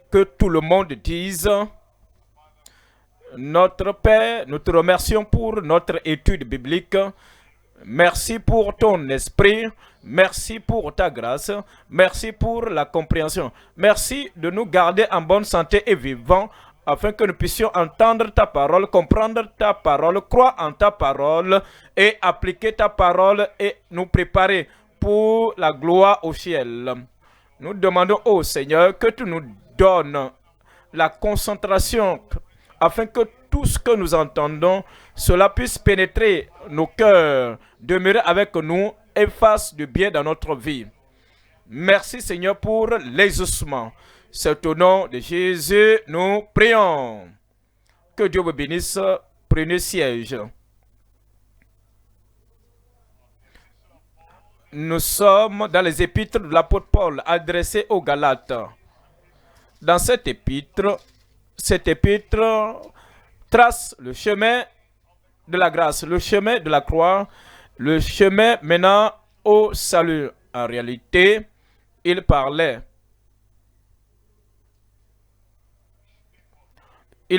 que tout le monde dise: Notre Père, nous te remercions pour notre étude biblique. Merci pour ton esprit. Merci pour ta grâce. Merci pour la compréhension. Merci de nous garder en bonne santé et vivants afin que nous puissions entendre ta parole, comprendre ta parole, croire en ta parole et appliquer ta parole et nous préparer pour la gloire au ciel. Nous demandons au Seigneur que tu nous donnes la concentration afin que tout ce que nous entendons, cela puisse pénétrer nos cœurs, demeurer avec nous et fasse du bien dans notre vie. Merci Seigneur pour l'exaucement. C'est au nom de Jésus, nous prions. Que Dieu vous bénisse. Prenez siège. Nous sommes dans les épîtres de l'apôtre Paul adressées aux Galates. Dans cette épître trace le chemin de la grâce, le chemin de la croix, le chemin menant au salut. En réalité, il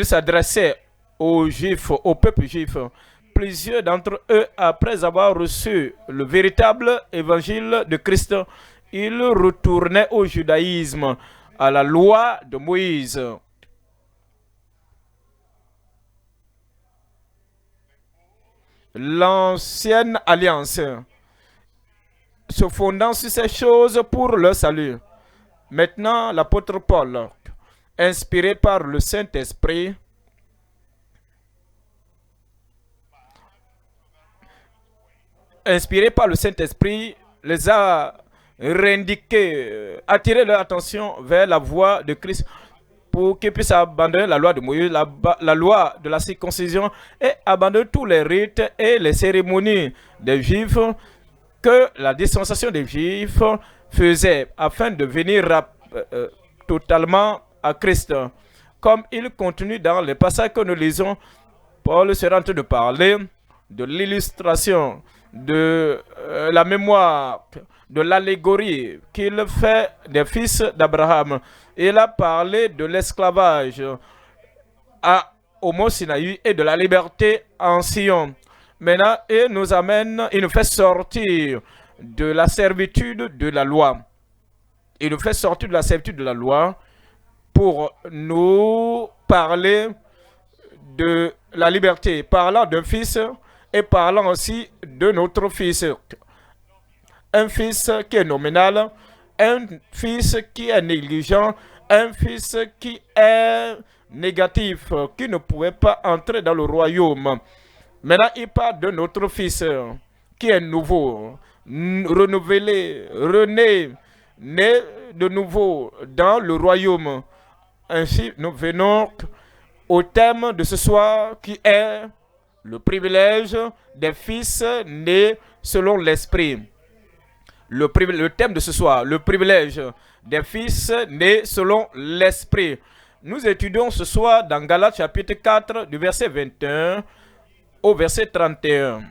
s'adressait aux Juifs, au peuple juif. Plusieurs d'entre eux, après avoir reçu le véritable évangile de Christ, ils retournaient au judaïsme, à la loi de Moïse. L'ancienne alliance, se fondant sur ces choses pour le salut. Maintenant, l'apôtre Paul, inspiré par le Saint-Esprit, les a réindiqués, attiré leur attention vers la voie de Christ pour qu'ils puissent abandonner la loi de Moïse, la loi de la circoncision, et abandonner tous les rites et les cérémonies des Juifs que la dispensation des Juifs faisait afin de venir totalement à Christ. Comme il continue dans les passages que nous lisons, Paul sera en train de parler de l'illustration, de la mémoire, de l'allégorie qu'il fait des fils d'Abraham. Il a parlé de l'esclavage au mont Sinaï et de la liberté en Sion. Maintenant, il nous fait sortir de la servitude de la loi. Il nous fait sortir de la servitude de la loi pour nous parler de la liberté, parlant d'un fils et parlant aussi de notre fils. Un fils qui est nominal, un fils qui est négligent, un fils qui est négatif, qui ne pouvait pas entrer dans le royaume. Maintenant, il parle de notre fils qui est nouveau, renouvelé, rené, né de nouveau dans le royaume. Ainsi, nous venons au thème de ce soir qui est le privilège des fils nés selon l'esprit. Le thème de ce soir, le privilège des fils nés selon l'esprit. Nous étudions ce soir dans Galates chapitre 4 du verset 21 au verset 31.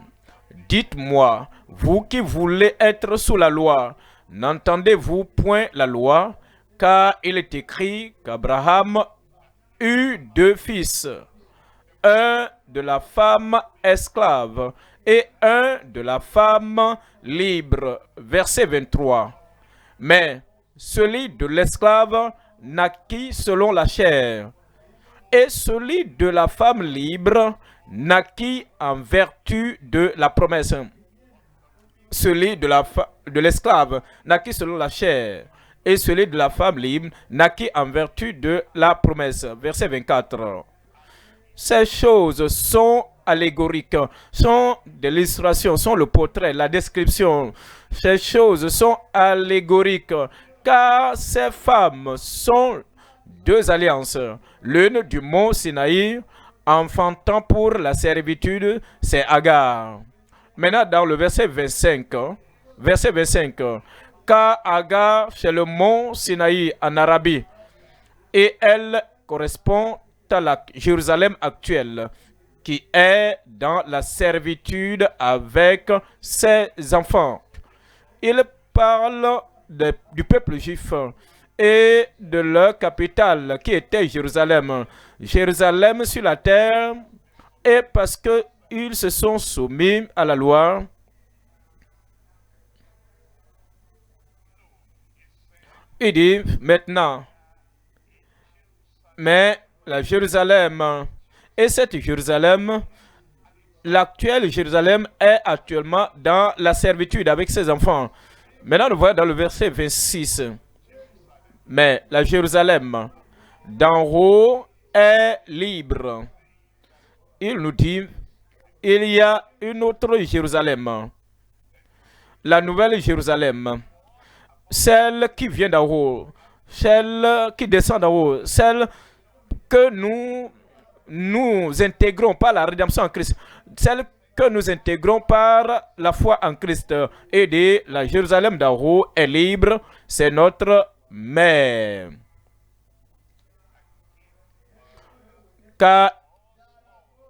Dites-moi, vous qui voulez être sous la loi, n'entendez-vous point la loi? Car il est écrit qu'Abraham eut deux fils, un de la femme esclave et un de la femme libre. Verset 23. Mais celui de l'esclave naquit selon la chair, et celui de la femme libre naquit en vertu de la promesse. Celui de l'esclave naquit selon la chair, et celui de la femme libre naquit en vertu de la promesse. Verset 24. Ces choses sont allégoriques, sont des illustrations, sont le portrait, la description. Ces choses sont allégoriques, car ces femmes sont deux alliances. L'une du mont Sinaï, enfantant pour la servitude, c'est Agar. Maintenant, dans le verset 25, car Agar, c'est le mont Sinaï en Arabie, et elle correspond à la Jérusalem actuelle, qui est dans la servitude avec ses enfants. Il parle du peuple juif et de leur capitale qui était Jérusalem. Jérusalem sur la terre, et parce qu'ils se sont soumis à la loi, il dit maintenant, mais la Jérusalem, et cette Jérusalem, l'actuelle Jérusalem est actuellement dans la servitude avec ses enfants. Maintenant, nous voyons dans le verset 26. Mais la Jérusalem d'en haut est libre. Il nous dit, il y a une autre Jérusalem. La nouvelle Jérusalem. Celle qui vient d'en haut. Celle qui descend d'en haut. Celle que nous intégrons par la rédemption en Christ. Celle que nous intégrons par la foi en Christ. Et de la Jérusalem d'en haut est libre. C'est notre mère. Car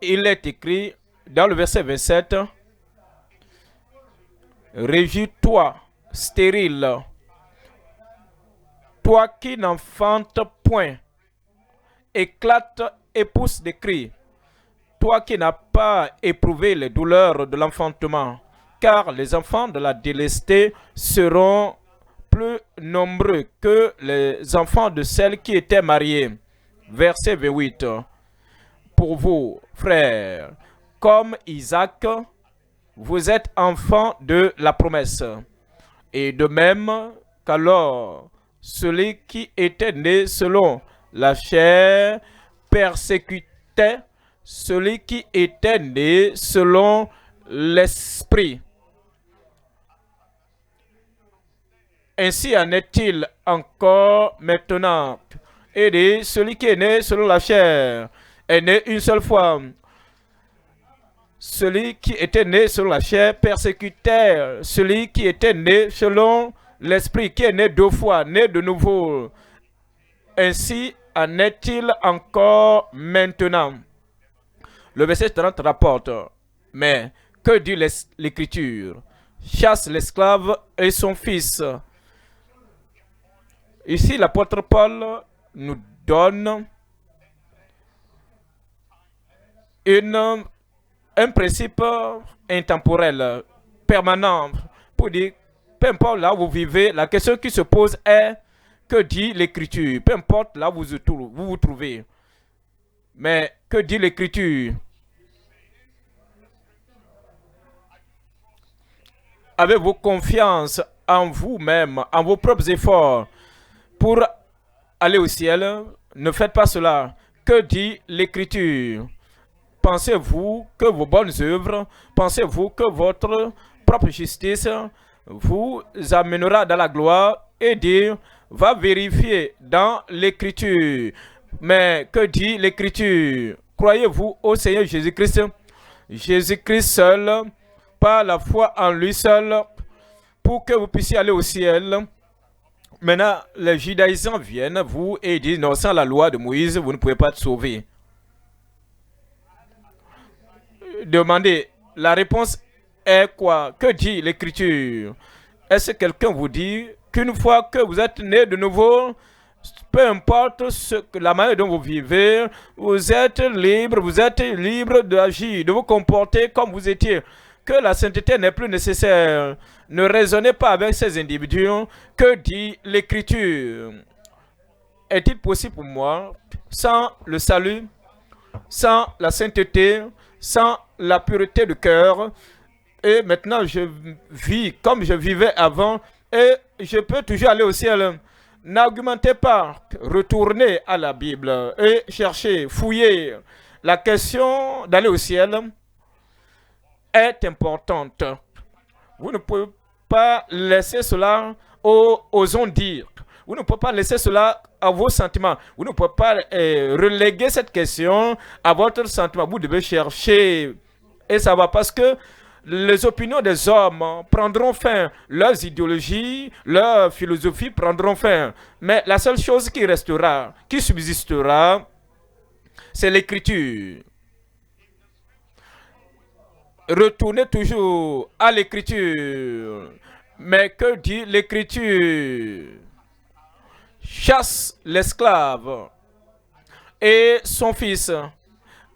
il est écrit dans le verset 27, réjouis-toi, stérile, toi qui n'enfantes point, éclate et pousse des cris, toi qui n'as pas éprouvé les douleurs de l'enfantement, car les enfants de la délestée seront plus nombreux que les enfants de celles qui étaient mariées. Verset 28. Pour vous, frères, comme Isaac, vous êtes enfants de la promesse. Et de même qu'alors, celui qui était né selon la chair persécutait celui qui était né selon l'esprit. Ainsi en est-il encore maintenant. Et dit, celui qui est né selon la chair est né une seule fois. Celui qui était né selon la chair persécutait celui qui était né selon l'esprit, qui est né deux fois, né de nouveau. Ainsi en est-il encore maintenant. Le verset 30 rapporte, mais que dit l'Écriture? Chasse l'esclave et son fils. Ici, l'apôtre Paul nous donne un principe intemporel, permanent, pour dire, peu importe là où vous vivez, la question qui se pose est, que dit l'Écriture? Peu importe là où vous vous trouvez. Mais que dit l'Écriture? Avez-vous confiance en vous-même, en vos propres efforts pour aller au ciel? Ne faites pas cela. Que dit l'Écriture? Pensez-vous que vos bonnes œuvres, pensez-vous que votre propre justice vous amènera dans la gloire? Et dire, va vérifier dans l'Écriture. Mais que dit l'Écriture? Croyez-vous au Seigneur Jésus-Christ? Jésus-Christ seul, par la foi en lui seul, pour que vous puissiez aller au ciel. Maintenant, les judaïsants viennent vous et disent, non, sans la loi de Moïse, vous ne pouvez pas être sauvé. Demandez, la réponse est quoi? Que dit l'Écriture? Est-ce que quelqu'un vous dit qu'une fois que vous êtes né de nouveau, peu importe la manière dont vous vivez, vous êtes libre d'agir, de vous comporter comme vous étiez, que la sainteté n'est plus nécessaire? Ne raisonnez pas avec ces individus. Que dit l'Écriture? Est-il possible pour moi, sans le salut, sans la sainteté, sans la pureté de cœur, et maintenant je vis comme je vivais avant, et je peux toujours aller au ciel? N'argumentez pas, retournez à la Bible et cherchez, fouillez. La question d'aller au ciel est importante. Vous ne pouvez pas laisser cela aux on-dire. Vous ne pouvez pas laisser cela à vos sentiments. Vous ne pouvez pas reléguer cette question à votre sentiment. Vous devez chercher et savoir, parce que les opinions des hommes prendront fin, leurs idéologies, leurs philosophies prendront fin. Mais la seule chose qui restera, qui subsistera, c'est l'Écriture. Retournez toujours à l'Écriture. Mais que dit l'Écriture? chasse l'esclave et son fils,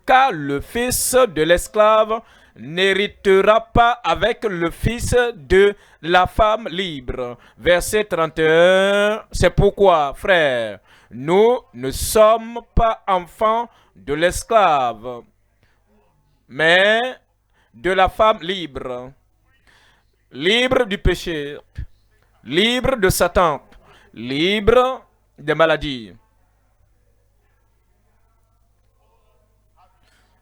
car le fils de l'esclave n'héritera pas avec le fils de la femme libre. Verset 31, c'est pourquoi, frères, nous ne sommes pas enfants de l'esclave, mais de la femme libre, libre du péché, libre de Satan, libre des maladies,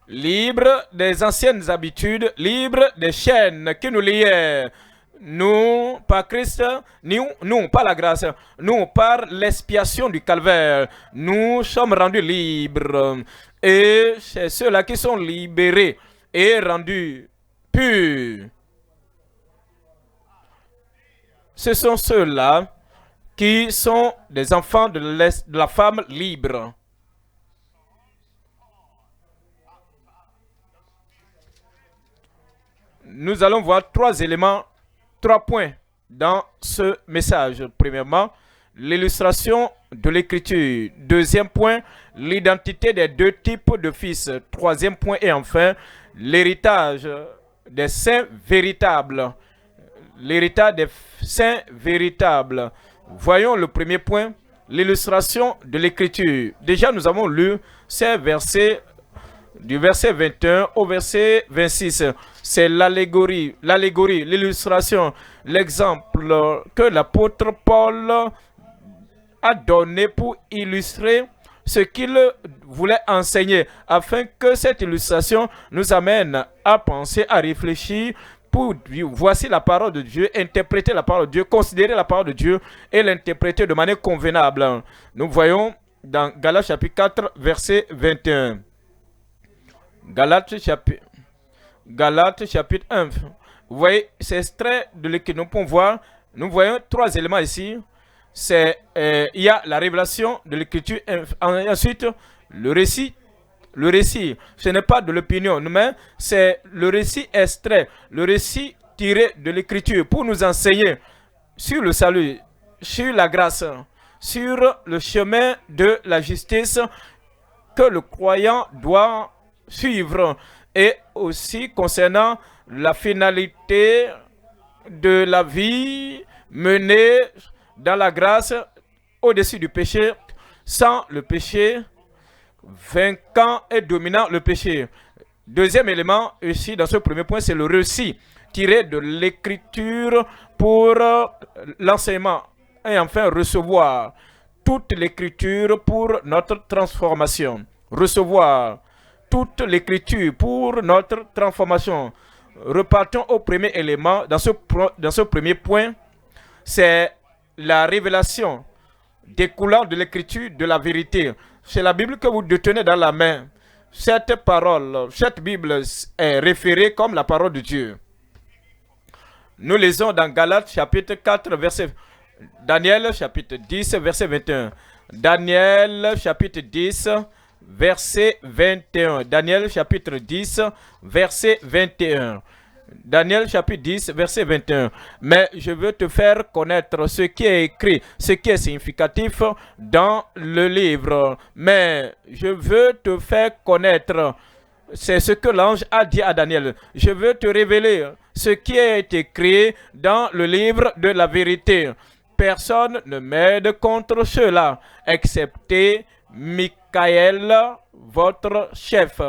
libre des anciennes habitudes, libre des chaînes qui nous liaient. Nous, par Christ, nous, par la grâce, nous, par l'expiation du calvaire, nous sommes rendus libres. Et c'est ceux-là qui sont libérés et rendus purs. Ce sont ceux-là qui sont des enfants de la femme libre. Nous allons voir trois éléments, 3 points dans ce message. Premièrement, l'illustration de l'écriture. Deuxième point, l'identité des 2 types de fils. Troisième point et enfin, l'héritage des saints véritables. L'héritage des saints véritables. Voyons le premier point, l'illustration de l'écriture. Déjà, nous avons lu ces versets du verset 21 au verset 26. C'est l'allégorie, l'illustration, l'exemple que l'apôtre Paul a donné pour illustrer ce qu'il voulait enseigner, afin que cette illustration nous amène à penser, à réfléchir, pour voici la parole de Dieu, interpréter la parole de Dieu, considérer la parole de Dieu et l'interpréter de manière convenable. Nous voyons dans Galates chapitre 4, verset 21. Galates chapitre 1. Vous voyez, c'est extrait de l'écriture. Nous pouvons voir, nous voyons 3 éléments ici. Il y a la révélation de l'écriture, ensuite le récit. Le récit, ce n'est pas de l'opinion, mais c'est le récit extrait, le récit tiré de l'écriture pour nous enseigner sur le salut, sur la grâce, sur le chemin de la justice que le croyant doit suivre, et aussi concernant la finalité de la vie menée dans la grâce au-dessus du péché, sans le péché, vainquant et dominant le péché. Deuxième élément ici dans ce premier point, c'est le récit tiré de l'écriture pour l'enseignement, et enfin recevoir toute l'écriture pour notre transformation. Recevoir toute l'écriture pour notre transformation. Repartons au premier élément dans ce premier point, c'est la révélation découlant de l'écriture de la vérité. C'est la Bible que vous détenez dans la main. Cette parole, cette Bible est référée comme la parole de Dieu. Nous lisons dans Galates chapitre 4, verset Daniel chapitre 10, verset 21. Daniel chapitre 10, verset 21. Daniel chapitre 10, verset 21. Daniel chapitre 10, verset 21. Mais je veux te faire connaître ce qui est écrit, ce qui est significatif dans le livre. Mais je veux te faire connaître, c'est ce que l'ange a dit à Daniel. Je veux te révéler ce qui est écrit dans le livre de la vérité. Personne ne m'aide contre cela, excepté Michael, votre chef.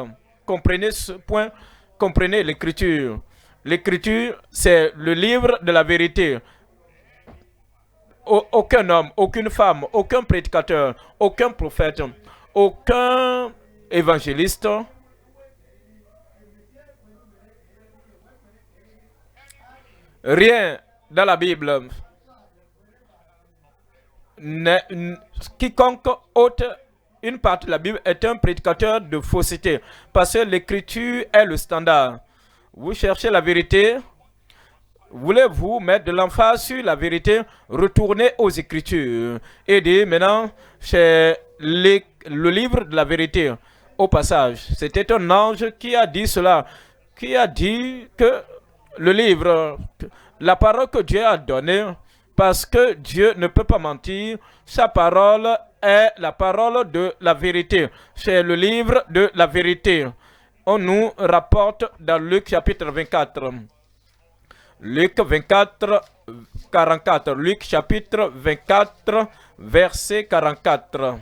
Comprenez ce point, comprenez l'écriture. L'écriture, c'est le livre de la vérité. Aucun homme, aucune femme, aucun prédicateur, aucun prophète, aucun évangéliste rien dans la Bible. Quiconque ôte une partie de la Bible est un prédicateur de fausseté, parce que l'écriture est le standard. Vous cherchez la vérité, voulez-vous mettre de l'emphase sur la vérité, retournez aux Écritures et dites maintenant, c'est le livre de la vérité. Au passage, c'était un ange qui a dit cela, qui a dit que le livre, la parole que Dieu a donnée, parce que Dieu ne peut pas mentir. Sa parole est la parole de la vérité. C'est le livre de la vérité. On nous rapporte dans Luc chapitre 24. Luc 24, 44. Luc chapitre 24, verset 44.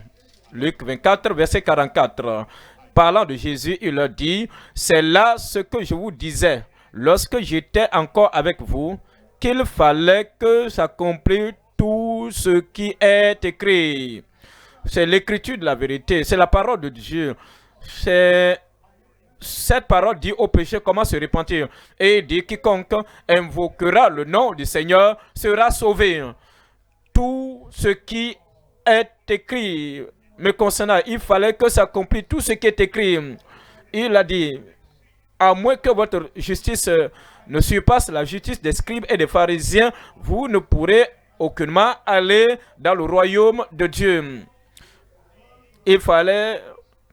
Luc 24, verset 44. Parlant de Jésus, il leur dit, c'est là ce que je vous disais lorsque j'étais encore avec vous, qu'il fallait que s'accomplisse tout ce qui est écrit. C'est l'écriture de la vérité, c'est la parole de Dieu. Cette parole dit au péché comment se repentir. Et il dit quiconque invoquera le nom du Seigneur sera sauvé. Tout ce qui est écrit me concernant, il fallait que s'accomplisse tout ce qui est écrit. Il a dit, à moins que votre justice ne surpasse la justice des scribes et des pharisiens, vous ne pourrez aucunement aller dans le royaume de Dieu. Il fallait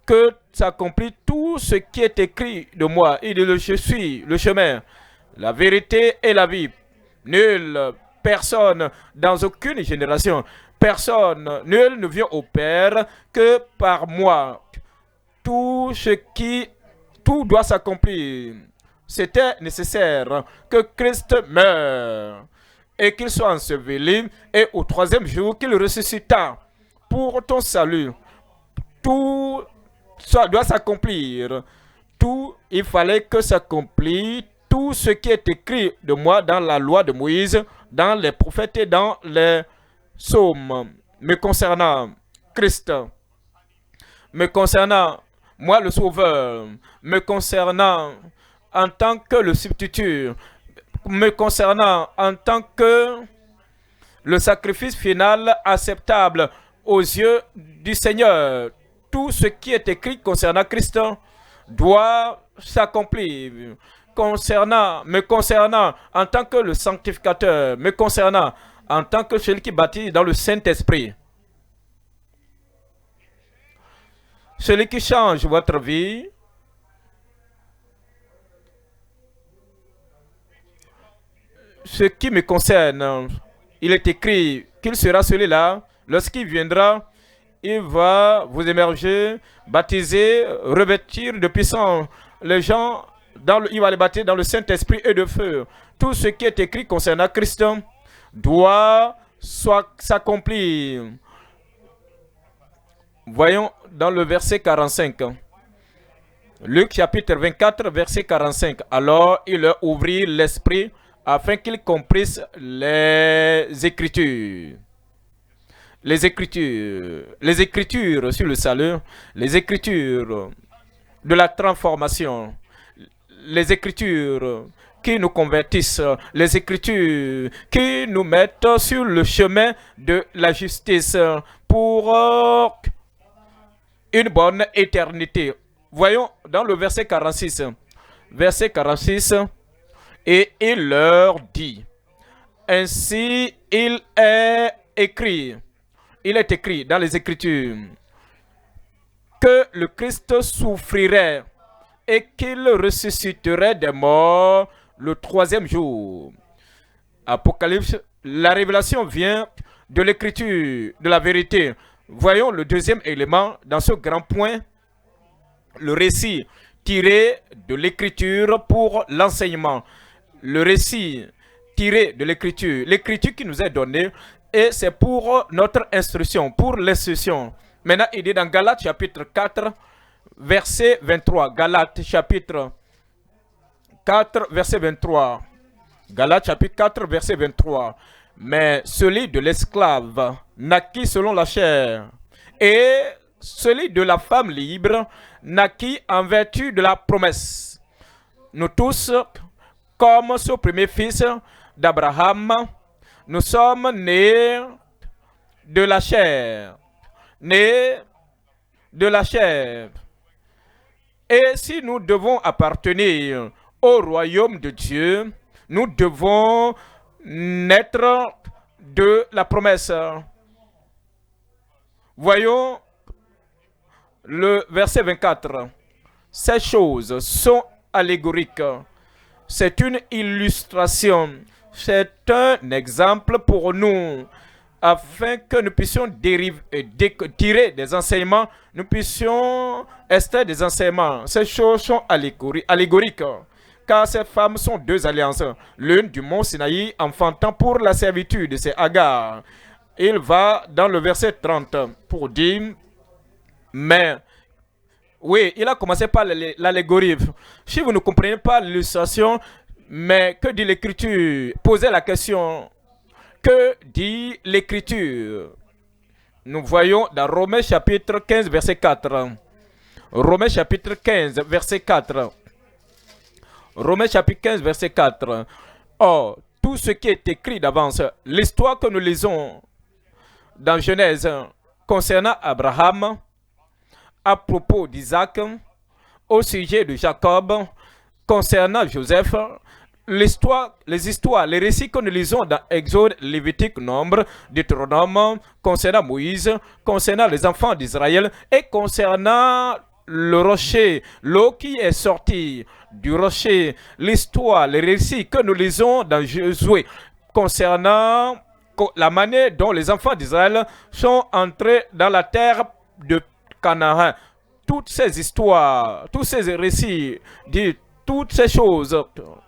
que s'accomplisse tout ce qui est écrit de moi. Il dit, je suis le chemin, la vérité et la vie. Personne, dans aucune génération, nul ne vient au Père que par moi. Tout doit s'accomplir. C'était nécessaire que Christ meure et qu'il soit enseveli et au troisième jour qu'il ressuscita pour ton salut. Tout ça doit s'accomplir. Il fallait que s'accomplisse tout ce qui est écrit de moi dans la loi de Moïse, dans les prophètes et dans les psaumes, me concernant Christ, me concernant moi le Sauveur, me concernant en tant que le substitut, me concernant en tant que le sacrifice final acceptable aux yeux du Seigneur. Tout ce qui est écrit concernant Christ doit s'accomplir. Me concernant en tant que le sanctificateur, me concernant en tant que celui qui baptise dans le Saint-Esprit. Celui qui change votre vie. Ce qui me concerne, il est écrit qu'il sera celui-là. Lorsqu'il viendra, il va vous émerger, baptiser, revêtir de puissance les gens. Il va les baptiser dans le Saint-Esprit et de feu. Tout ce qui est écrit concernant Christ doit s'accomplir. Voyons dans le verset 45. Luc chapitre 24, verset 45. Alors il leur ouvrit l'esprit afin qu'ils comprissent les Écritures. Les Écritures sur le salut, les Écritures de la transformation, les Écritures qui nous convertissent, les Écritures qui nous mettent sur le chemin de la justice pour une bonne éternité. Voyons dans le verset 46. Verset 46. Et il leur dit, ainsi il est écrit dans les Écritures que le Christ souffrirait et qu'il ressusciterait des morts le troisième jour. Apocalypse, la révélation vient de l'écriture, de la vérité. Voyons le deuxième élément dans ce grand point, le récit tiré de l'écriture pour l'enseignement. Le récit tiré de l'écriture qui nous est donnée, et c'est pour notre instruction, pour l'instruction. Maintenant, il dit dans Galates chapitre 4, verset 23. Galates chapitre 4, verset 23. Galates chapitre 4, verset 23. Mais celui de l'esclave naquit selon la chair, et celui de la femme libre naquit en vertu de la promesse. Nous tous, comme ce premier fils d'Abraham, nous sommes nés de la chair. Nés de la chair. Et si nous devons appartenir au royaume de Dieu, nous devons naître de la promesse. Voyons le verset 24. Ces choses sont allégoriques. C'est une illustration. C'est un exemple pour nous afin que nous puissions tirer des enseignements, nous puissions extraire des enseignements. Ces choses sont allégoriques, car ces femmes sont deux alliances. L'une du mont Sinaï enfantant pour la servitude, c'est Agar. Il va dans le verset 30 pour dire, mais, oui, il a commencé par l'allégorie. Si vous ne comprenez pas l'illustration, mais que dit l'Écriture? Posez la question. Que dit l'Écriture? Nous voyons dans Romains chapitre 15, verset 4. Romains chapitre 15, verset 4. Romains chapitre 15, verset 4. Or, tout ce qui est écrit d'avance, l'histoire que nous lisons dans Genèse concernant Abraham, à propos d'Isaac, au sujet de Jacob, concernant Joseph, les histoires, les récits que nous lisons dans Exode, Lévitique, Nombre, Deutéronome, concernant Moïse, concernant les enfants d'Israël et concernant le rocher, l'eau qui est sortie du rocher, l'histoire, les récits que nous lisons dans Josué, concernant la manière dont les enfants d'Israël sont entrés dans la terre de Canaan. Toutes ces histoires, tous ces récits, toutes ces choses,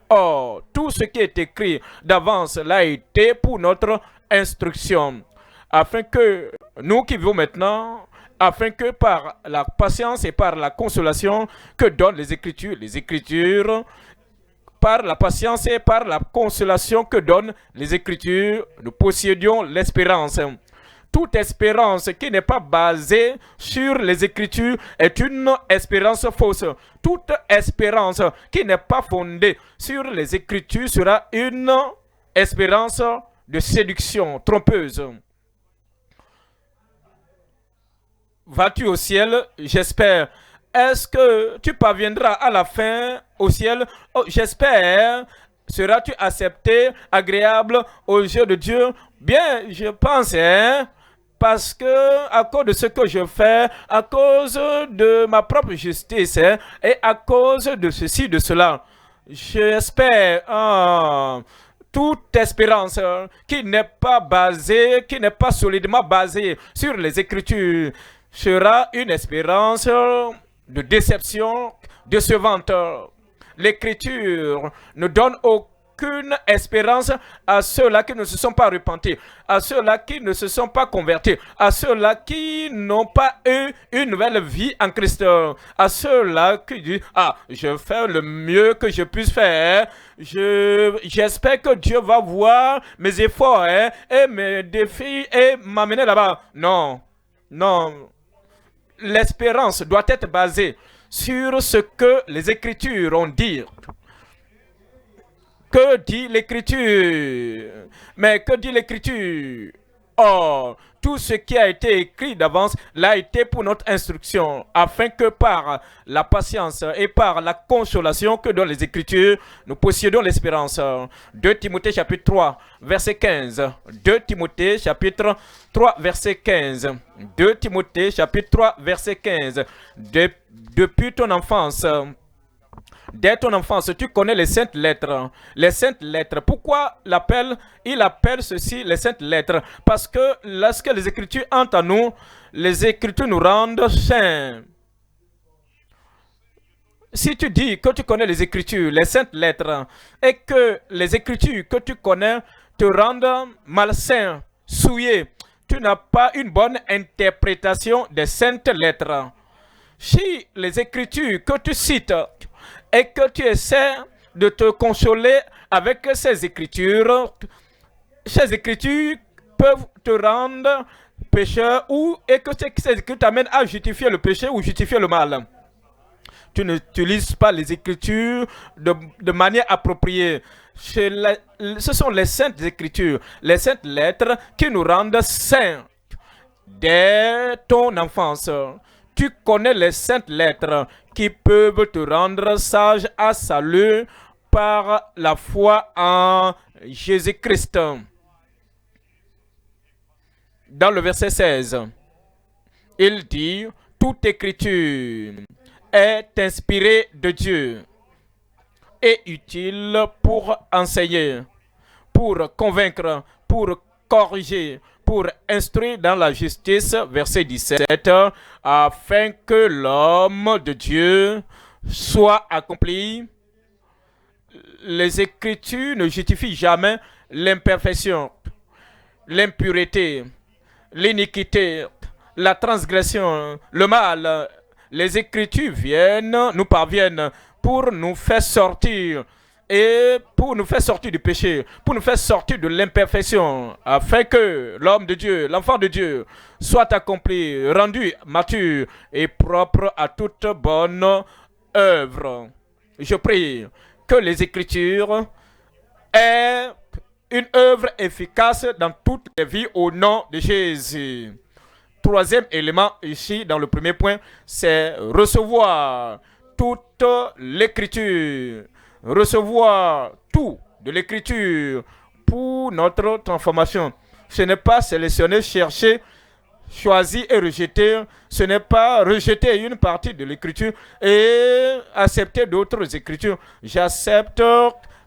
oh, tout ce qui est écrit d'avance l'a été pour notre instruction, afin que nous qui vivons maintenant, afin que par la patience et par la consolation que donnent les Écritures, par la patience et par la consolation que donnent les Écritures, nous possédions l'espérance. Toute espérance qui n'est pas basée sur les Écritures est une espérance fausse. Toute espérance qui n'est pas fondée sur les Écritures sera une espérance de séduction trompeuse. Vas-tu au ciel? J'espère. Est-ce que tu parviendras à la fin au ciel? Oh, j'espère. Seras-tu accepté, agréable aux yeux de Dieu? Bien, je pense, parce que à cause de ce que je fais, à cause de ma propre justice, et à cause de ceci, de cela, j'espère toute espérance qui n'est pas basée, qui n'est pas solidement basée sur les Écritures, sera une espérance de déception décevante. L'Écriture ne donne aucune espérance à ceux-là qui ne se sont pas repentis, à ceux-là qui ne se sont pas convertis, à ceux-là qui n'ont pas eu une nouvelle vie en Christ, à ceux-là qui disent « Ah, je fais le mieux que je puisse faire, j'espère que Dieu va voir mes efforts et mes défis et m'amener là-bas. » Non, non. L'espérance doit être basée sur ce que les Écritures ont dit. Que dit l'Écriture? Mais que dit l'Écriture? Oh, tout ce qui a été écrit d'avance l'a été pour notre instruction, afin que par la patience et par la consolation que donnent les Écritures, nous possédons l'espérance. 2 Timothée chapitre 3, verset 15. 2 Timothée chapitre 3, verset 15. 2 Timothée chapitre 3, verset 15. Depuis ton enfance, dès ton enfance, tu connais les saintes lettres. Les saintes lettres. Pourquoi il appelle ceci les saintes lettres? Parce que lorsque les Écritures entrent en nous, les Écritures nous rendent saints. Si tu dis que tu connais les Écritures, les saintes lettres, et que les Écritures que tu connais te rendent malsain, souillé, tu n'as pas une bonne interprétation des saintes lettres. Si les Écritures que tu cites et que tu essaies de te consoler avec ces Écritures peuvent te rendre pécheur et que ces Écritures t'amènent à justifier le péché ou justifier le mal. Tu n'utilises pas les Écritures de manière appropriée. Ce sont les saintes Écritures, les saintes lettres qui nous rendent saints dès ton enfance. Tu connais les saintes lettres qui peuvent te rendre sage à salut par la foi en Jésus-Christ. Dans le verset 16, il dit, toute écriture est inspirée de Dieu et utile pour enseigner, pour convaincre, pour corriger, pour instruire dans la justice, verset 17, afin que l'homme de Dieu soit accompli. Les Écritures ne justifient jamais l'imperfection, l'impureté, l'iniquité, la transgression, le mal. Les Écritures nous parviennent pour nous faire sortir et pour nous faire sortir du péché, pour nous faire sortir de l'imperfection, afin que l'homme de Dieu, l'enfant de Dieu, soit accompli, rendu mature et propre à toute bonne œuvre. Je prie que les Écritures aient une œuvre efficace dans toutes les vies au nom de Jésus. Troisième élément ici dans le premier point, c'est recevoir toute l'Écriture. Recevoir tout de l'Écriture pour notre transformation. Ce n'est pas sélectionner, chercher, choisir et rejeter. Ce n'est pas rejeter une partie de l'Écriture et accepter d'autres Écritures. J'accepte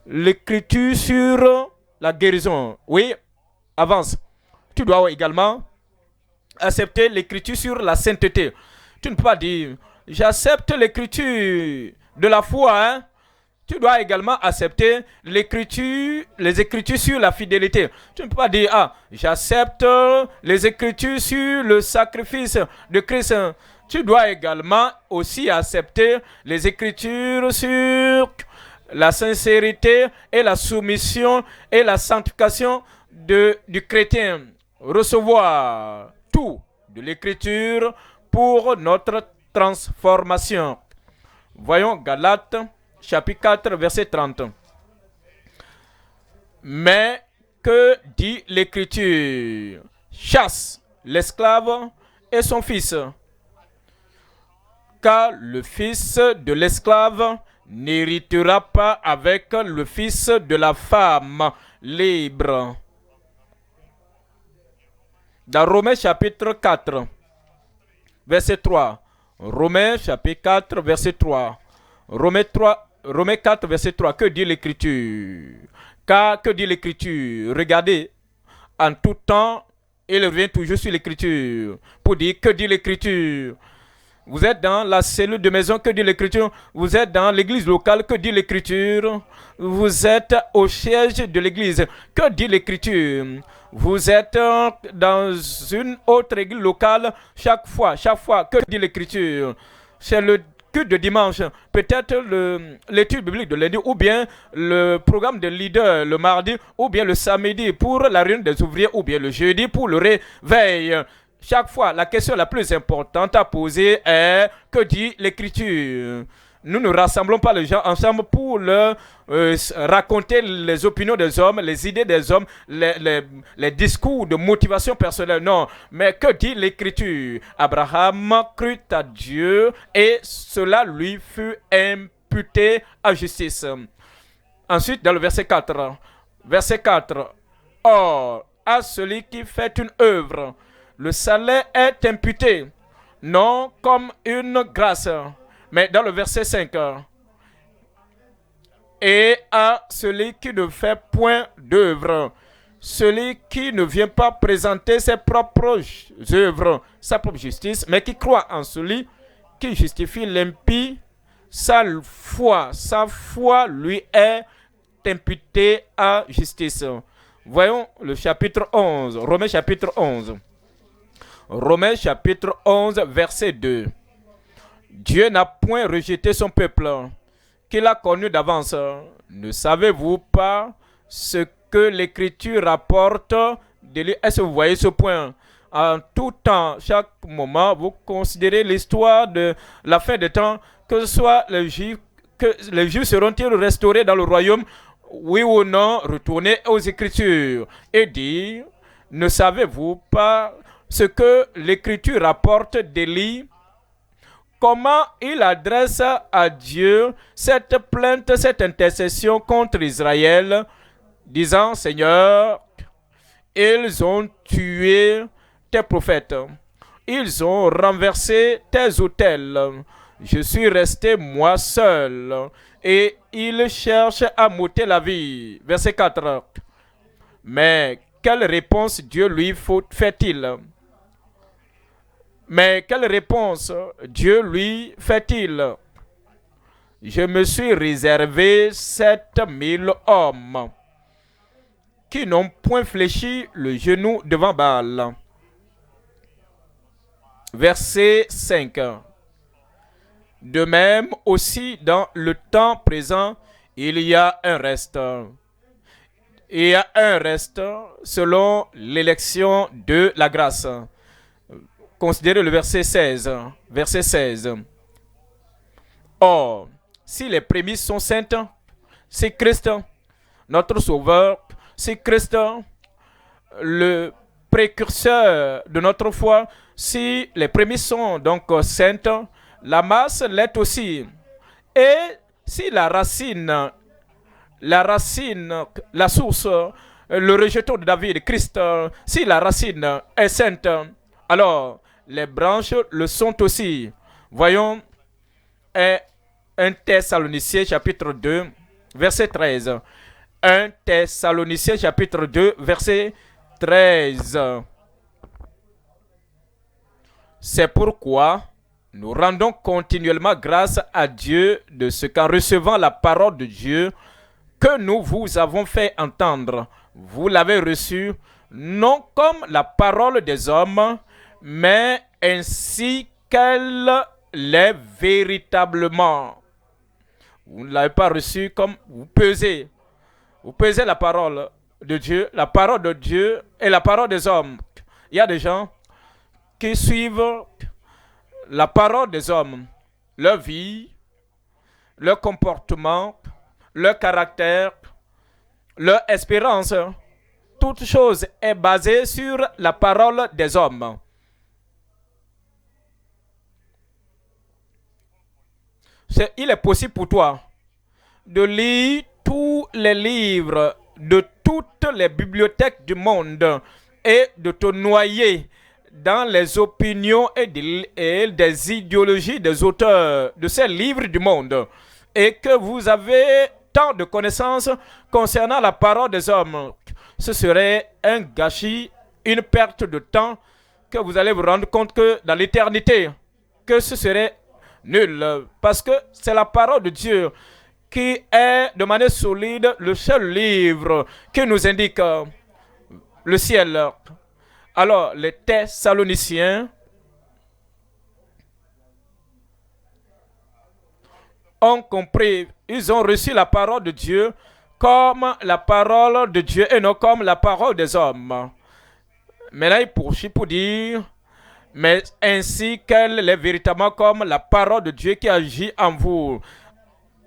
l'Écriture sur la guérison. Oui, avance. Tu dois également accepter l'Écriture sur la sainteté. Tu ne peux pas dire, j'accepte l'Écriture de la foi, hein? Tu dois également accepter l'Écriture, les Écritures sur la fidélité. Tu ne peux pas dire, ah, j'accepte les Écritures sur le sacrifice de Christ. Tu dois également aussi accepter les Écritures sur la sincérité et la soumission et la sanctification du chrétien. Recevoir tout de l'Écriture pour notre transformation. Voyons Galates chapitre 4, verset 30. Mais que dit l'Écriture? Chasse l'esclave et son fils, car le fils de l'esclave n'héritera pas avec le fils de la femme libre. Dans Romains chapitre 4, verset 3. Romains chapitre 4, verset 3. Romains 4, verset 3. Que dit l'Écriture? Car que dit l'Écriture? Regardez, en tout temps, il revient toujours sur l'Écriture pour dire que dit l'Écriture. Vous êtes dans la cellule de maison, que dit l'Écriture? Vous êtes dans l'église locale, que dit l'Écriture? Vous êtes au siège de l'église, que dit l'Écriture? Vous êtes dans une autre église locale chaque fois, que dit l'Écriture? C'est le culte de dimanche, peut-être l'étude biblique de lundi, ou bien le programme de leader le mardi, ou bien le samedi pour la réunion des ouvriers, ou bien le jeudi pour le réveil. Chaque fois, la question la plus importante à poser est que dit l'Écriture? Nous ne rassemblons pas les gens ensemble pour leur raconter les opinions des hommes, les idées des hommes, les discours de motivation personnelle. Non, mais que dit l'Écriture? Abraham crut à Dieu et cela lui fut imputé à justice. Ensuite, dans le verset 4. Verset 4. Or, à celui qui fait une œuvre, le salaire est imputé, non comme une grâce. Mais dans le verset 5, et à celui qui ne fait point d'œuvre, celui qui ne vient pas présenter ses propres œuvres, sa propre justice, mais qui croit en celui qui justifie l'impie, sa foi lui est imputée à justice. Voyons le chapitre 11, Romains chapitre 11. Romains chapitre 11, verset 2. Dieu n'a point rejeté son peuple, qu'il a connu d'avance. Ne savez-vous pas ce que l'Écriture rapporte de lui? Est-ce que vous voyez ce point? En tout temps, chaque moment, vous considérez l'histoire de la fin des temps, que ce soit les Juifs, que les Juifs seront-ils restaurés dans le royaume? Oui ou non? Retournez aux Écritures et dire, ne savez-vous pas ce que l'Écriture rapporte d'Élie? Comment il adresse à Dieu cette plainte, cette intercession contre Israël, disant, Seigneur, ils ont tué tes prophètes, ils ont renversé tes autels, je suis resté moi seul, et ils cherchent à m'ôter la vie. Verset 4. Mais quelle réponse Dieu lui fait-il? Mais quelle réponse Dieu lui fait-il? Je me suis réservé 7000 hommes qui n'ont point fléchi le genou devant Baal. Verset 5. De même aussi dans le temps présent, il y a un reste. Il y a un reste selon l'élection de la grâce. Considérez le verset 16. Verset 16. Or, si les prémices sont saintes, c'est Christ, notre Sauveur, c'est Christ, le précurseur de notre foi. Si les prémices sont donc saintes, la masse l'est aussi. Et si la racine, la source, le rejeton de David, Christ, si la racine est sainte, alors les branches le sont aussi. Voyons 1 Thessaloniciens chapitre 2, verset 13. 1 Thessaloniciens chapitre 2, verset 13. C'est pourquoi nous rendons continuellement grâce à Dieu de ce qu'en recevant la parole de Dieu que nous vous avons fait entendre, vous l'avez reçue non comme la parole des hommes, mais ainsi qu'elle l'est véritablement. Vous ne l'avez pas reçue comme vous pesez. Vous pesez la parole de Dieu, la parole de Dieu et la parole des hommes. Il y a des gens qui suivent la parole des hommes, leur vie, leur comportement, leur caractère, leur espérance. Toute chose est basée sur la parole des hommes. Il est possible pour toi de lire tous les livres de toutes les bibliothèques du monde et de te noyer dans les opinions et des idéologies des auteurs de ces livres du monde, et que vous avez tant de connaissances concernant la parole des hommes. Ce serait un gâchis, une perte de temps, que vous allez vous rendre compte que dans l'éternité, que ce serait nul, parce que c'est la parole de Dieu qui est de manière solide le seul livre qui nous indique le ciel. Alors, les Thessaloniciens ont compris, ils ont reçu la parole de Dieu comme la parole de Dieu et non comme la parole des hommes. Maintenant, il poursuit pour dire, mais ainsi qu'elle est véritablement comme la parole de Dieu qui agit en vous,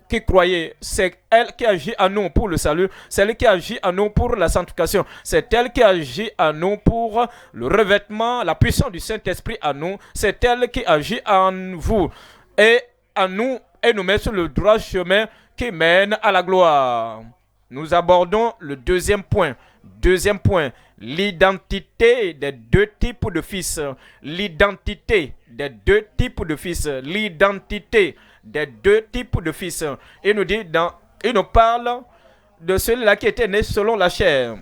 qui croyez. C'est elle qui agit en nous pour le salut, c'est elle qui agit en nous pour la sanctification, c'est elle qui agit en nous pour le revêtement, la puissance du Saint-Esprit en nous, c'est elle qui agit en vous et en nous et nous met sur le droit chemin qui mène à la gloire. Nous abordons le deuxième point. Deuxième point, l'identité des deux types de fils. L'identité des deux types de fils. L'identité des deux types de fils. Il nous parle de celui-là qui était né selon la chair.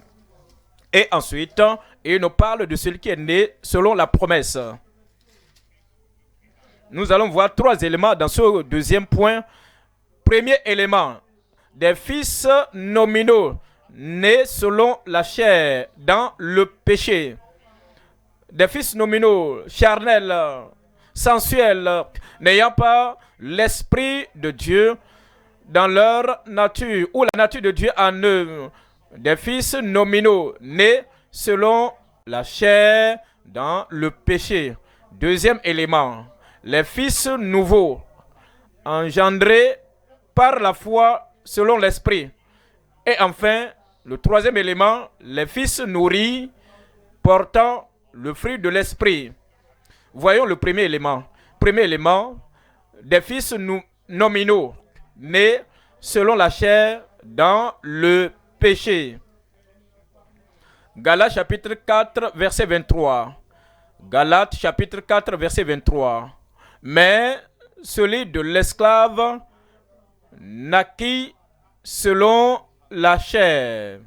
Et ensuite, il nous parle de celui qui est né selon la promesse. Nous allons voir trois éléments dans ce deuxième point. Premier élément, des fils nominaux, nés selon la chair, dans le péché. Des fils nominaux, charnels, sensuels, n'ayant pas l'esprit de Dieu dans leur nature, ou la nature de Dieu en eux. Des fils nominaux, nés selon la chair, dans le péché. Deuxième élément, les fils nouveaux, engendrés par la foi selon l'esprit. Et enfin, le troisième élément, les fils nourris portant le fruit de l'esprit. Voyons le premier élément. Premier élément, des fils nominaux, nés selon la chair dans le péché. Galates chapitre 4, verset 23. Galates chapitre 4, verset 23. Mais celui de l'esclave naquit selon la chair,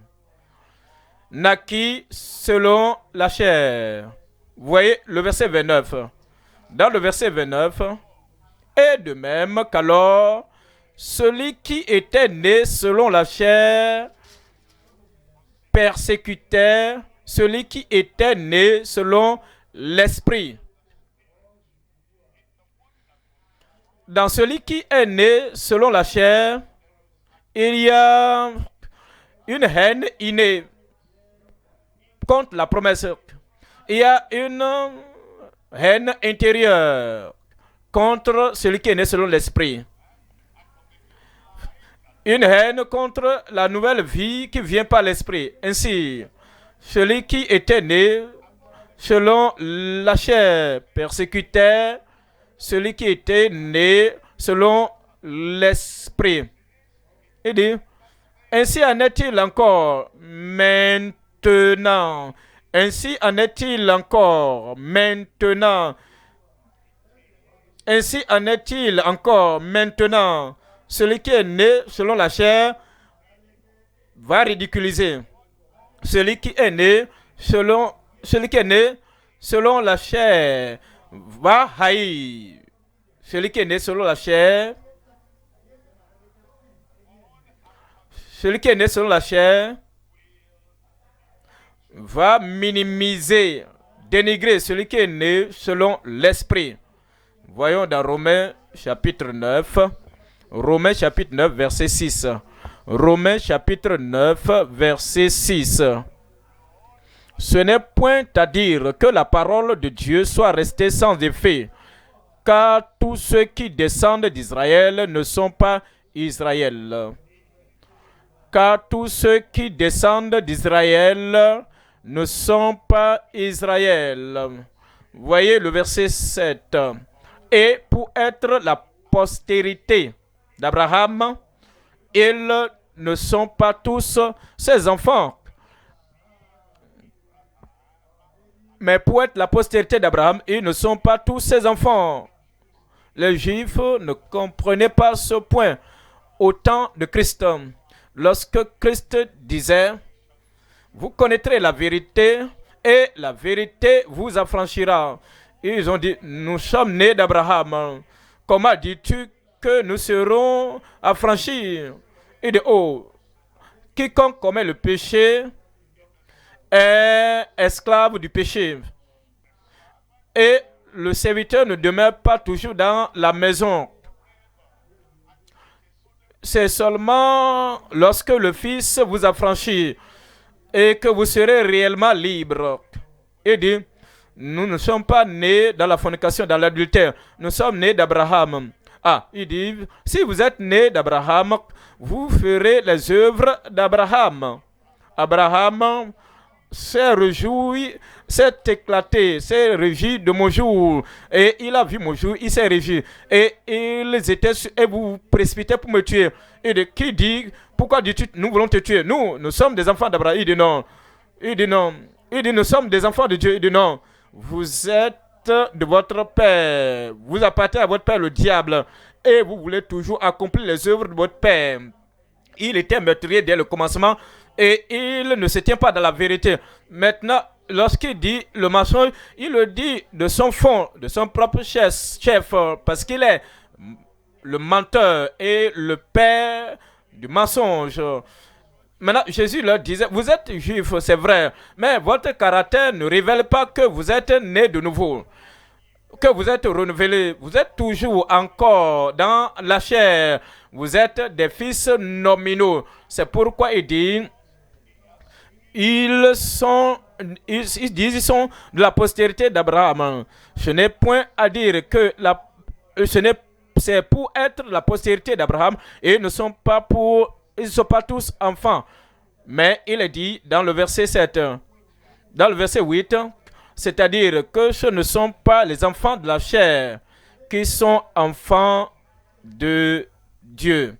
naquit selon la chair. Vous voyez le verset 29. Dans le verset 29, et de même qu'alors, celui qui était né selon la chair persécutait celui qui était né selon l'esprit. Dans celui qui est né selon la chair, il y a une haine innée contre la promesse. Il y a une haine intérieure contre celui qui est né selon l'esprit. Une haine contre la nouvelle vie qui vient par l'esprit. Ainsi, celui qui était né selon la chair persécutait celui qui était né selon l'esprit. Il dit, ainsi en est-il encore maintenant. Ainsi en est-il encore maintenant. Ainsi en est-il encore maintenant. Celui qui est né selon la chair va ridiculiser. Celui qui est né selon la chair va haïr. Celui qui est né selon la chair, va minimiser, dénigrer celui qui est né selon l'esprit. Voyons dans Romains chapitre 9. Romains chapitre 9, verset 6. Romains chapitre 9, verset 6. Ce n'est point à dire que la parole de Dieu soit restée sans effet, car tous ceux qui descendent d'Israël ne sont pas Israël. Car tous ceux qui descendent d'Israël ne sont pas Israël. Voyez le verset 7. Et pour être la postérité d'Abraham, ils ne sont pas tous ses enfants. Mais pour être la postérité d'Abraham, ils ne sont pas tous ses enfants. Les Juifs ne comprenaient pas ce point au temps de Christ. Lorsque Christ disait, vous connaîtrez la vérité et la vérité vous affranchira. Ils ont dit, nous sommes nés d'Abraham. Comment dis-tu que nous serons affranchis? Il dit, oh, quiconque commet le péché est esclave du péché. Et le serviteur ne demeure pas toujours dans la maison. C'est seulement lorsque le Fils vous affranchit et que vous serez réellement libre. Il dit, nous ne sommes pas nés dans la fornication, dans l'adultère. Nous sommes nés d'Abraham. Ah, il dit, si vous êtes nés d'Abraham, vous ferez les œuvres d'Abraham. Abraham s'est réjoui, s'est éclaté, s'est réjoui de mon jour. Et il a vu mon jour, il s'est réjoui. Et ils étaient et vous vous précipitez pour me tuer. Et de qui dit, pourquoi dis-tu, nous voulons te tuer? Nous sommes des enfants d'Abraham. Il dit non. Il dit non. Il dit, nous sommes des enfants de Dieu. Il dit non. Vous êtes de votre père. Vous appartenez à votre père, le diable. Et vous voulez toujours accomplir les œuvres de votre père. Il était meurtrier dès le commencement. Et il ne se tient pas dans la vérité. Maintenant, lorsqu'il dit le mensonge, il le dit de son fond, de son propre chef, parce qu'il est le menteur et le père du mensonge. Maintenant, Jésus leur disait, vous êtes juifs, c'est vrai, mais votre caractère ne révèle pas que vous êtes nés de nouveau, que vous êtes renouvelés. Vous êtes toujours encore dans la chair. Vous êtes des fils nominaux. C'est pourquoi il dit, ils sont de la postérité d'Abraham. Ce n'est point à dire que c'est pour être la postérité d'Abraham et ils ne sont pas tous enfants. Mais il est dit dans le verset 7, dans le verset 8, c'est-à-dire que ce ne sont pas les enfants de la chair qui sont enfants de Dieu.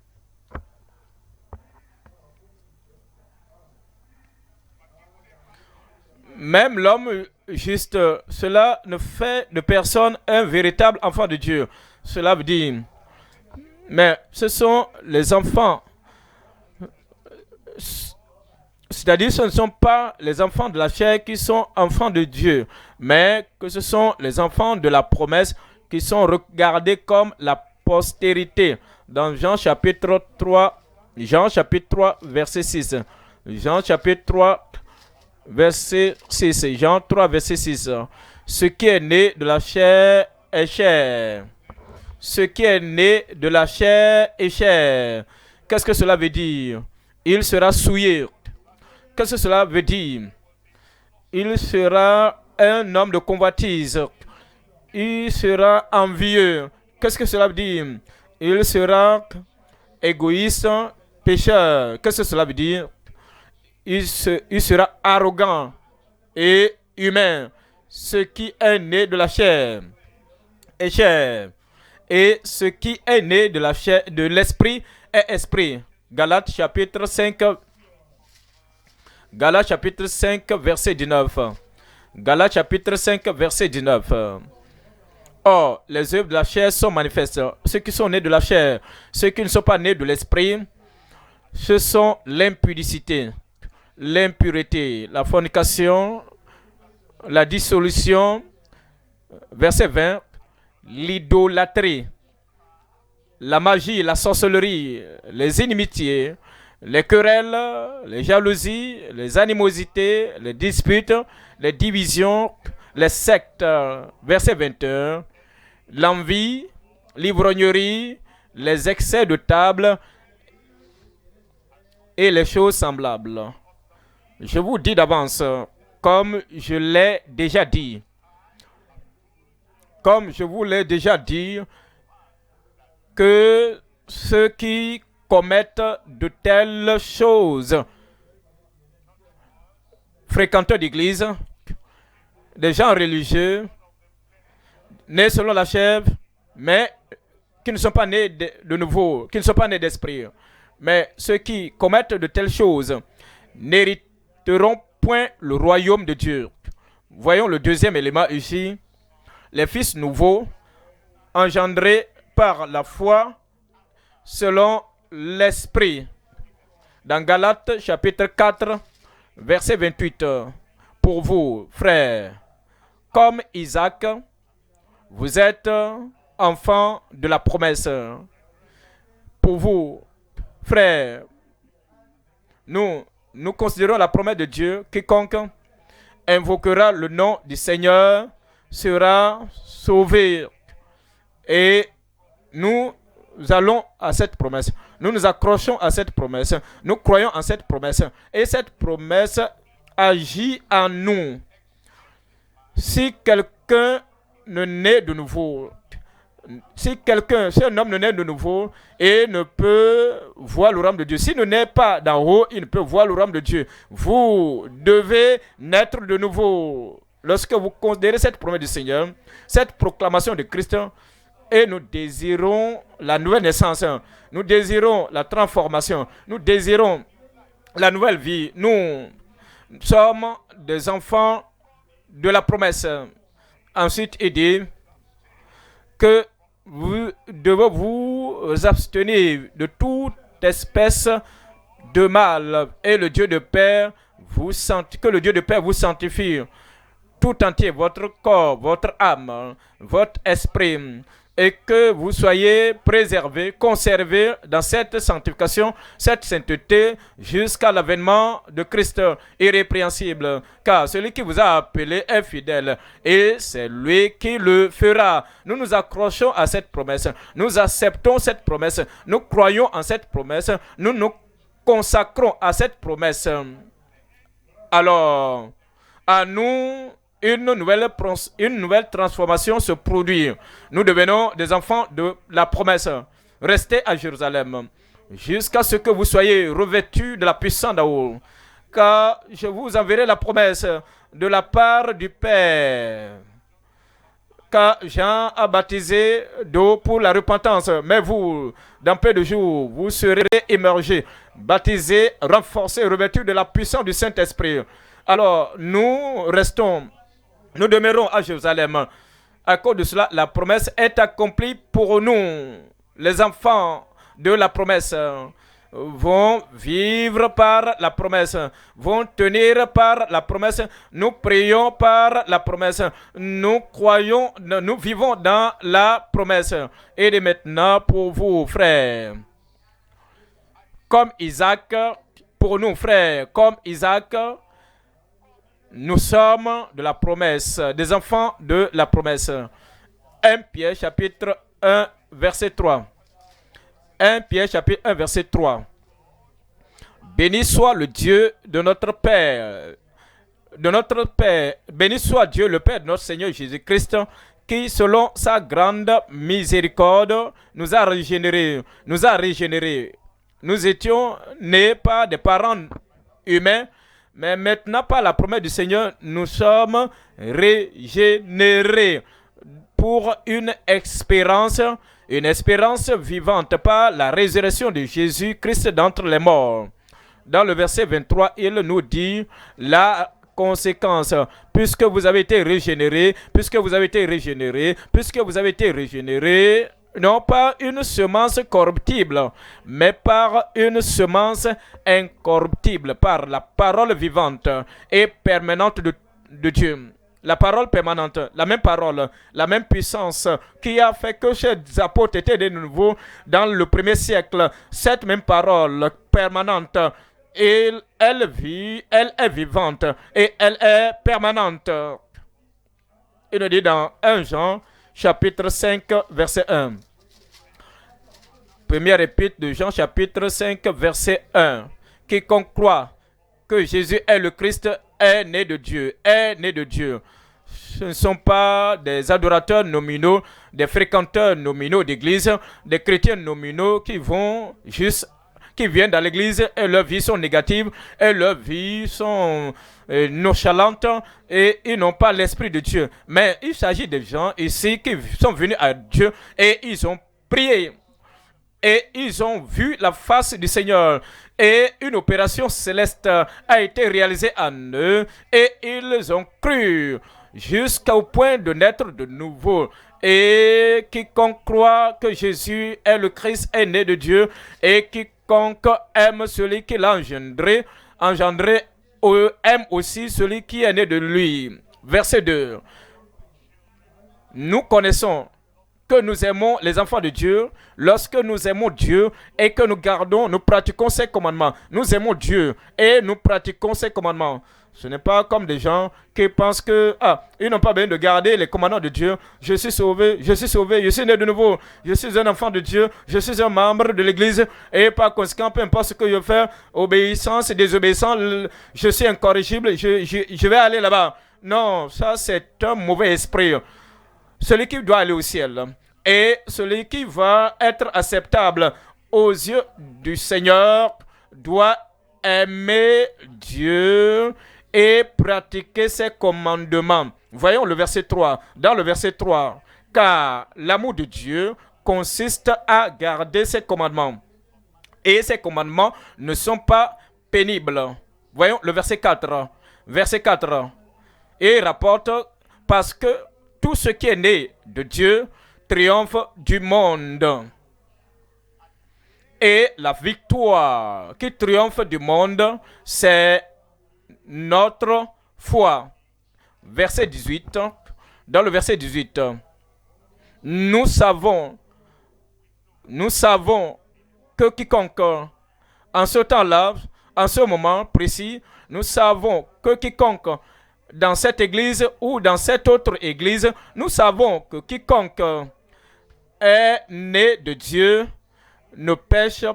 Même l'homme juste, cela ne fait de personne un véritable enfant de Dieu. Cela veut dire, mais ce sont les enfants. C'est-à-dire ce ne sont pas les enfants de la chair qui sont enfants de Dieu, mais que ce sont les enfants de la promesse qui sont regardés comme la postérité. Dans Jean chapitre 3, verset 6. Jean chapitre 3, verset 6. Jean 3, verset 6. Ce qui est né de la chair est chair. Ce qui est né de la chair est chair. Qu'est-ce que cela veut dire? Il sera souillé. Qu'est-ce que cela veut dire? Il sera un homme de convoitise. Il sera envieux. Qu'est-ce que cela veut dire? Il sera égoïste, pécheur. Qu'est-ce que cela veut dire? Il sera arrogant et humain. Ce qui est né de la chair est chair. Et ce qui est né de la chair, de l'esprit est esprit. Galates chapitre 5, verset 19. Galates chapitre 5, verset 19. Or, les œuvres de la chair sont manifestes. Ceux qui sont nés de la chair, ceux qui ne sont pas nés de l'esprit, ce sont l'impudicité, l'impureté, la fornication, la dissolution, verset 20, l'idolâtrie, la magie, la sorcellerie, les inimitiés, les querelles, les jalousies, les animosités, les disputes, les divisions, les sectes, verset 21, l'envie, l'ivrognerie, les excès de table et les choses semblables. Je vous dis d'avance, comme je l'ai déjà dit, que ceux qui commettent de telles choses, fréquenteurs d'église, des gens religieux, nés selon la chair, mais qui ne sont pas nés de nouveau, qui ne sont pas nés d'esprit. Mais ceux qui commettent de telles choses n'hériteront point le royaume de Dieu. Voyons le deuxième élément ici. Les fils nouveaux, engendrés par la foi selon l'esprit. Dans Galates chapitre 4, verset 28. Pour vous, frères, comme Isaac, vous êtes enfants de la promesse. Pour vous, frères, nous considérons la promesse de Dieu. Quiconque invoquera le nom du Seigneur sera sauvé. Et nous allons à cette promesse. Nous nous accrochons à cette promesse. Nous croyons en cette promesse. Et cette promesse agit en nous. Si quelqu'un ne naît de nouveau, si un homme ne naît de nouveau et ne peut voir le royaume de Dieu, s'il ne naît pas d'en haut, il ne peut voir le royaume de Dieu. Vous devez naître de nouveau. Lorsque vous considérez cette promesse du Seigneur, cette proclamation de Christ, et nous désirons la nouvelle naissance, nous désirons la transformation, nous désirons la nouvelle vie. Nous sommes des enfants de la promesse. Ensuite, il dit que vous devez vous abstenir de toute espèce de mal et le Dieu de paix que le Dieu de paix vous sanctifie tout entier, votre corps, votre âme, votre esprit, et que vous soyez préservés, conservés dans cette sanctification, cette sainteté, jusqu'à l'avènement de Christ irrépréhensible. Car celui qui vous a appelé est fidèle, et c'est lui qui le fera. Nous nous accrochons à cette promesse, nous acceptons cette promesse, nous croyons en cette promesse, nous nous consacrons à cette promesse. Alors, à nous, une nouvelle transformation se produit. Nous devenons des enfants de la promesse. Restez à Jérusalem jusqu'à ce que vous soyez revêtus de la puissance d'en haut. Car je vous enverrai la promesse de la part du Père. Car Jean a baptisé d'eau pour la repentance. Mais vous, dans peu de jours, vous serez immergés, baptisés, renforcés, revêtus de la puissance du Saint-Esprit. Alors, nous demeurons à Jérusalem. À cause de cela, la promesse est accomplie pour nous, les enfants de la promesse. vont vivre par la promesse, vont tenir par la promesse. Nous prions par la promesse. Nous croyons, nous vivons dans la promesse. Et de maintenant pour vous, frères, comme Isaac, pour nous, frères, comme Isaac, nous sommes de la promesse, des enfants de la promesse. 1 Pierre chapitre 1 verset 3. 1 Pierre chapitre 1 verset 3. Béni soit le Dieu de notre Père. Béni soit Dieu le Père de notre Seigneur Jésus-Christ, qui selon sa grande miséricorde nous a régénérés. Nous étions nés par des parents humains, mais maintenant par la promesse du Seigneur, nous sommes régénérés pour une espérance vivante par la résurrection de Jésus-Christ d'entre les morts. Dans le verset 23, il nous dit la conséquence. Puisque vous avez été régénérés, non pas une semence corruptible, mais par une semence incorruptible, par la parole vivante et permanente de Dieu. La parole permanente, la même parole, la même puissance qui a fait que ces apôtres étaient de nouveau dans le premier siècle. Cette même parole permanente, elle est vivante et elle est permanente. Il nous dit dans 1 Jean chapitre 5 verset 1. Première épître de Jean chapitre 5 verset 1. Quiconque croit que Jésus est le Christ est né de Dieu, Ce ne sont pas des adorateurs nominaux, des fréquenteurs nominaux d'église, des chrétiens nominaux qui viennent dans l'église et leurs vies sont négatives et leurs vies sont nonchalantes et ils n'ont pas l'esprit de Dieu. Mais il s'agit de gens ici qui sont venus à Dieu et ils ont prié. Et ils ont vu la face du Seigneur. Et une opération céleste a été réalisée en eux. Et ils ont cru jusqu'au point de naître de nouveau. Et quiconque croit que Jésus est le Christ est né de Dieu. Et quiconque aime celui qui l'a engendré aime aussi celui qui est né de lui. Verset 2. Nous connaissons que nous aimons les enfants de Dieu lorsque nous aimons Dieu et que nous pratiquons ses commandements. Nous aimons Dieu et nous pratiquons ses commandements. Ce n'est pas comme des gens qui pensent que ils n'ont pas besoin de garder les commandements de Dieu. Je suis sauvé, je suis né de nouveau, je suis un enfant de Dieu, je suis un membre de l'église et par conséquent, peu importe ce que je fais, obéissance et désobéissance, je suis incorrigible, je vais aller là-bas. Non, ça c'est un mauvais esprit. Celui qui doit aller au ciel et celui qui va être acceptable aux yeux du Seigneur doit aimer Dieu et pratiquer ses commandements. Voyons le verset 3. Dans le verset 3, car l'amour de Dieu consiste à garder ses commandements. Et ses commandements ne sont pas pénibles. Voyons le verset 4. Verset 4. Et il rapporte parce que tout ce qui est né de Dieu triomphe du monde. Et la victoire qui triomphe du monde, c'est notre foi. Verset 18. Dans le verset 18, nous savons que quiconque, en ce temps-là, en ce moment précis, nous savons que quiconque dans cette église ou dans cette autre église, nous savons que quiconque est né de Dieu ne pêche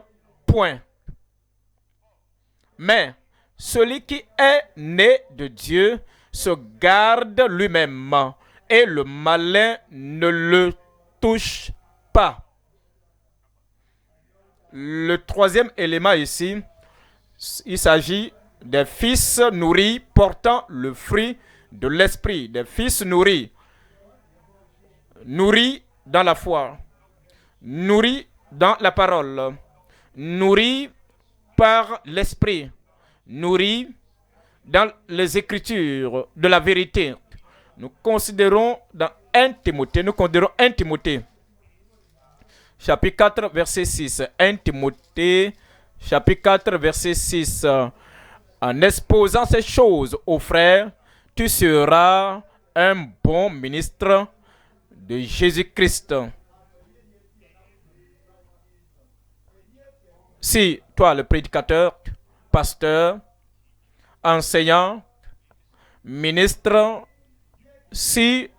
point. Mais celui qui est né de Dieu se garde lui-même et le malin ne le touche pas. Le troisième élément ici, il s'agit des fils nourris portant le fruit de l'esprit, des fils nourris dans la foi, nourris dans la parole, nourris par l'esprit, nourris dans les écritures de la vérité. Nous considérons 1 Timothée, chapitre 4, verset 6. 1 Timothée, chapitre 4, verset 6. En exposant ces choses aux frères, tu seras un bon ministre de Jésus-Christ. Si toi, le prédicateur, pasteur, enseignant, ministre, si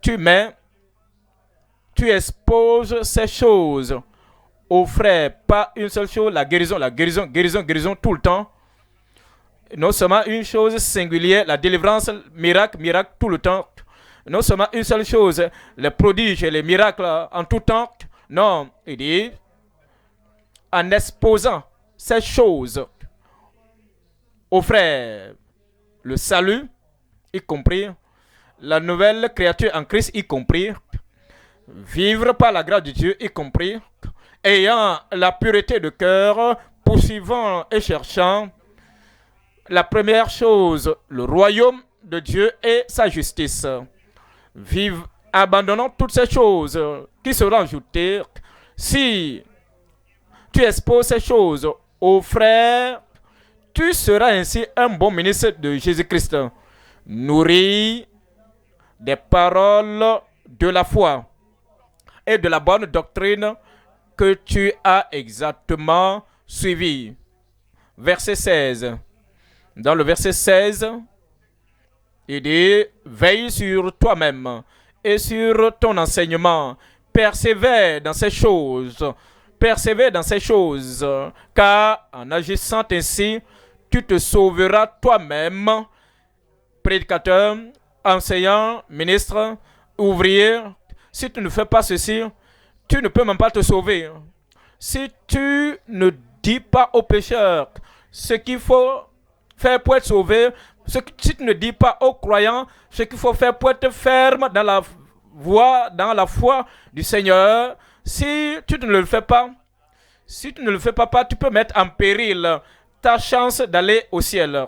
tu exposes ces choses aux frères, pas une seule chose, la guérison, guérison tout le temps. Non seulement une chose singulière, la délivrance, miracle tout le temps. Non seulement une seule chose, les prodiges et les miracles en tout temps. Non, il dit, en exposant ces choses aux frères, le salut, y compris, la nouvelle créature en Christ, y compris, vivre par la grâce de Dieu, y compris, ayant la pureté de cœur, poursuivant et cherchant la première chose, le royaume de Dieu et sa justice. Vive, abandonnant toutes ces choses qui seront ajoutées. Si tu exposes ces choses aux frères, tu seras ainsi un bon ministre de Jésus-Christ, nourri des paroles de la foi et de la bonne doctrine que tu as exactement suivi. Verset 16. Dans le verset 16, il dit, veille sur toi-même et sur ton enseignement. Persévère dans ces choses. Persévère dans ces choses, car en agissant ainsi, tu te sauveras toi-même, prédicateur, enseignant, ministre, ouvrier. Si tu ne fais pas ceci, tu ne peux même pas te sauver. Si tu ne dis pas aux pécheurs ce qu'il faut faire pour être sauvé, si tu ne dis pas aux croyants ce qu'il faut faire pour être ferme dans la voie, dans la foi du Seigneur, si tu ne le fais pas, tu peux mettre en péril ta chance d'aller au ciel.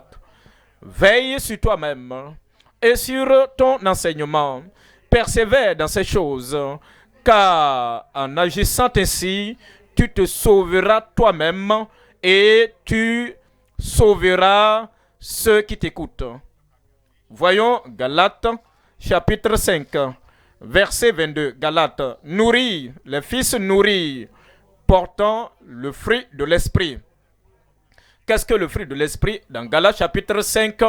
Veille sur toi-même et sur ton enseignement. Persévère dans ces choses, car en agissant ainsi, tu te sauveras toi-même et tu sauveras ceux qui t'écoutent. Voyons Galates chapitre 5, verset 22. Galates, nourris, les fils nourris, portant le fruit de l'esprit. Qu'est-ce que le fruit de l'esprit? Dans Galates chapitre 5,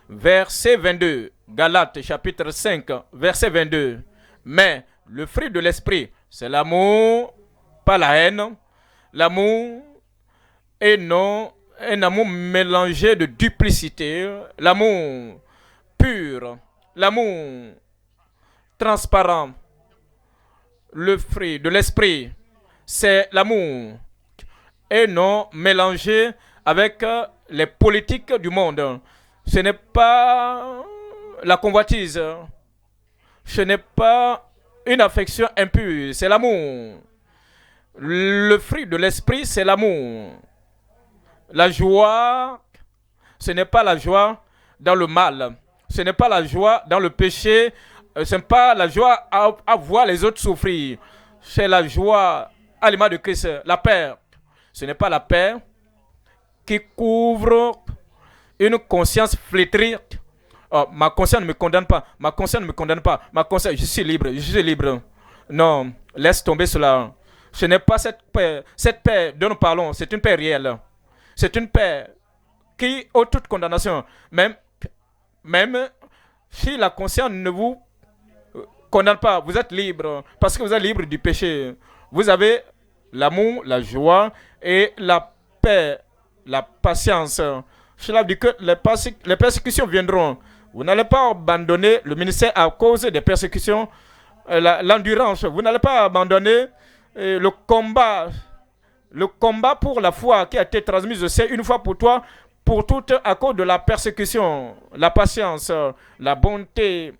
verset 22. Galates chapitre 5, verset 22. Mais le fruit de l'esprit, c'est l'amour, pas la haine. L'amour et non un amour mélangé de duplicité. L'amour pur, l'amour transparent. Le fruit de l'esprit, c'est l'amour et non mélangé avec les politiques du monde. Ce n'est pas la convoitise, ce n'est pas une affection impure, c'est l'amour. Le fruit de l'esprit, c'est l'amour. La joie, ce n'est pas la joie dans le mal, ce n'est pas la joie dans le péché, ce n'est pas la joie à voir les autres souffrir, c'est la joie à l'image de Christ, la paix. Ce n'est pas la paix qui couvre une conscience flétrie. Oh, ma conscience ne me condamne pas. Ma conscience ne me condamne pas. Ma conscience, je suis libre. Je suis libre. Non, laisse tomber cela. Ce n'est pas cette paix dont nous parlons. C'est une paix réelle. C'est une paix qui ôte toute condamnation. Même si la conscience ne vous condamne pas, vous êtes libre. Parce que vous êtes libre du péché. Vous avez l'amour, la joie et la paix, la patience. Cela veut dire que les persécutions viendront. Vous n'allez pas abandonner le ministère à cause des persécutions, l'endurance. Vous n'allez pas abandonner le combat pour la foi qui a été transmise au ciel une fois pour toi, pour toutes, à cause de la persécution, la patience, la bonté.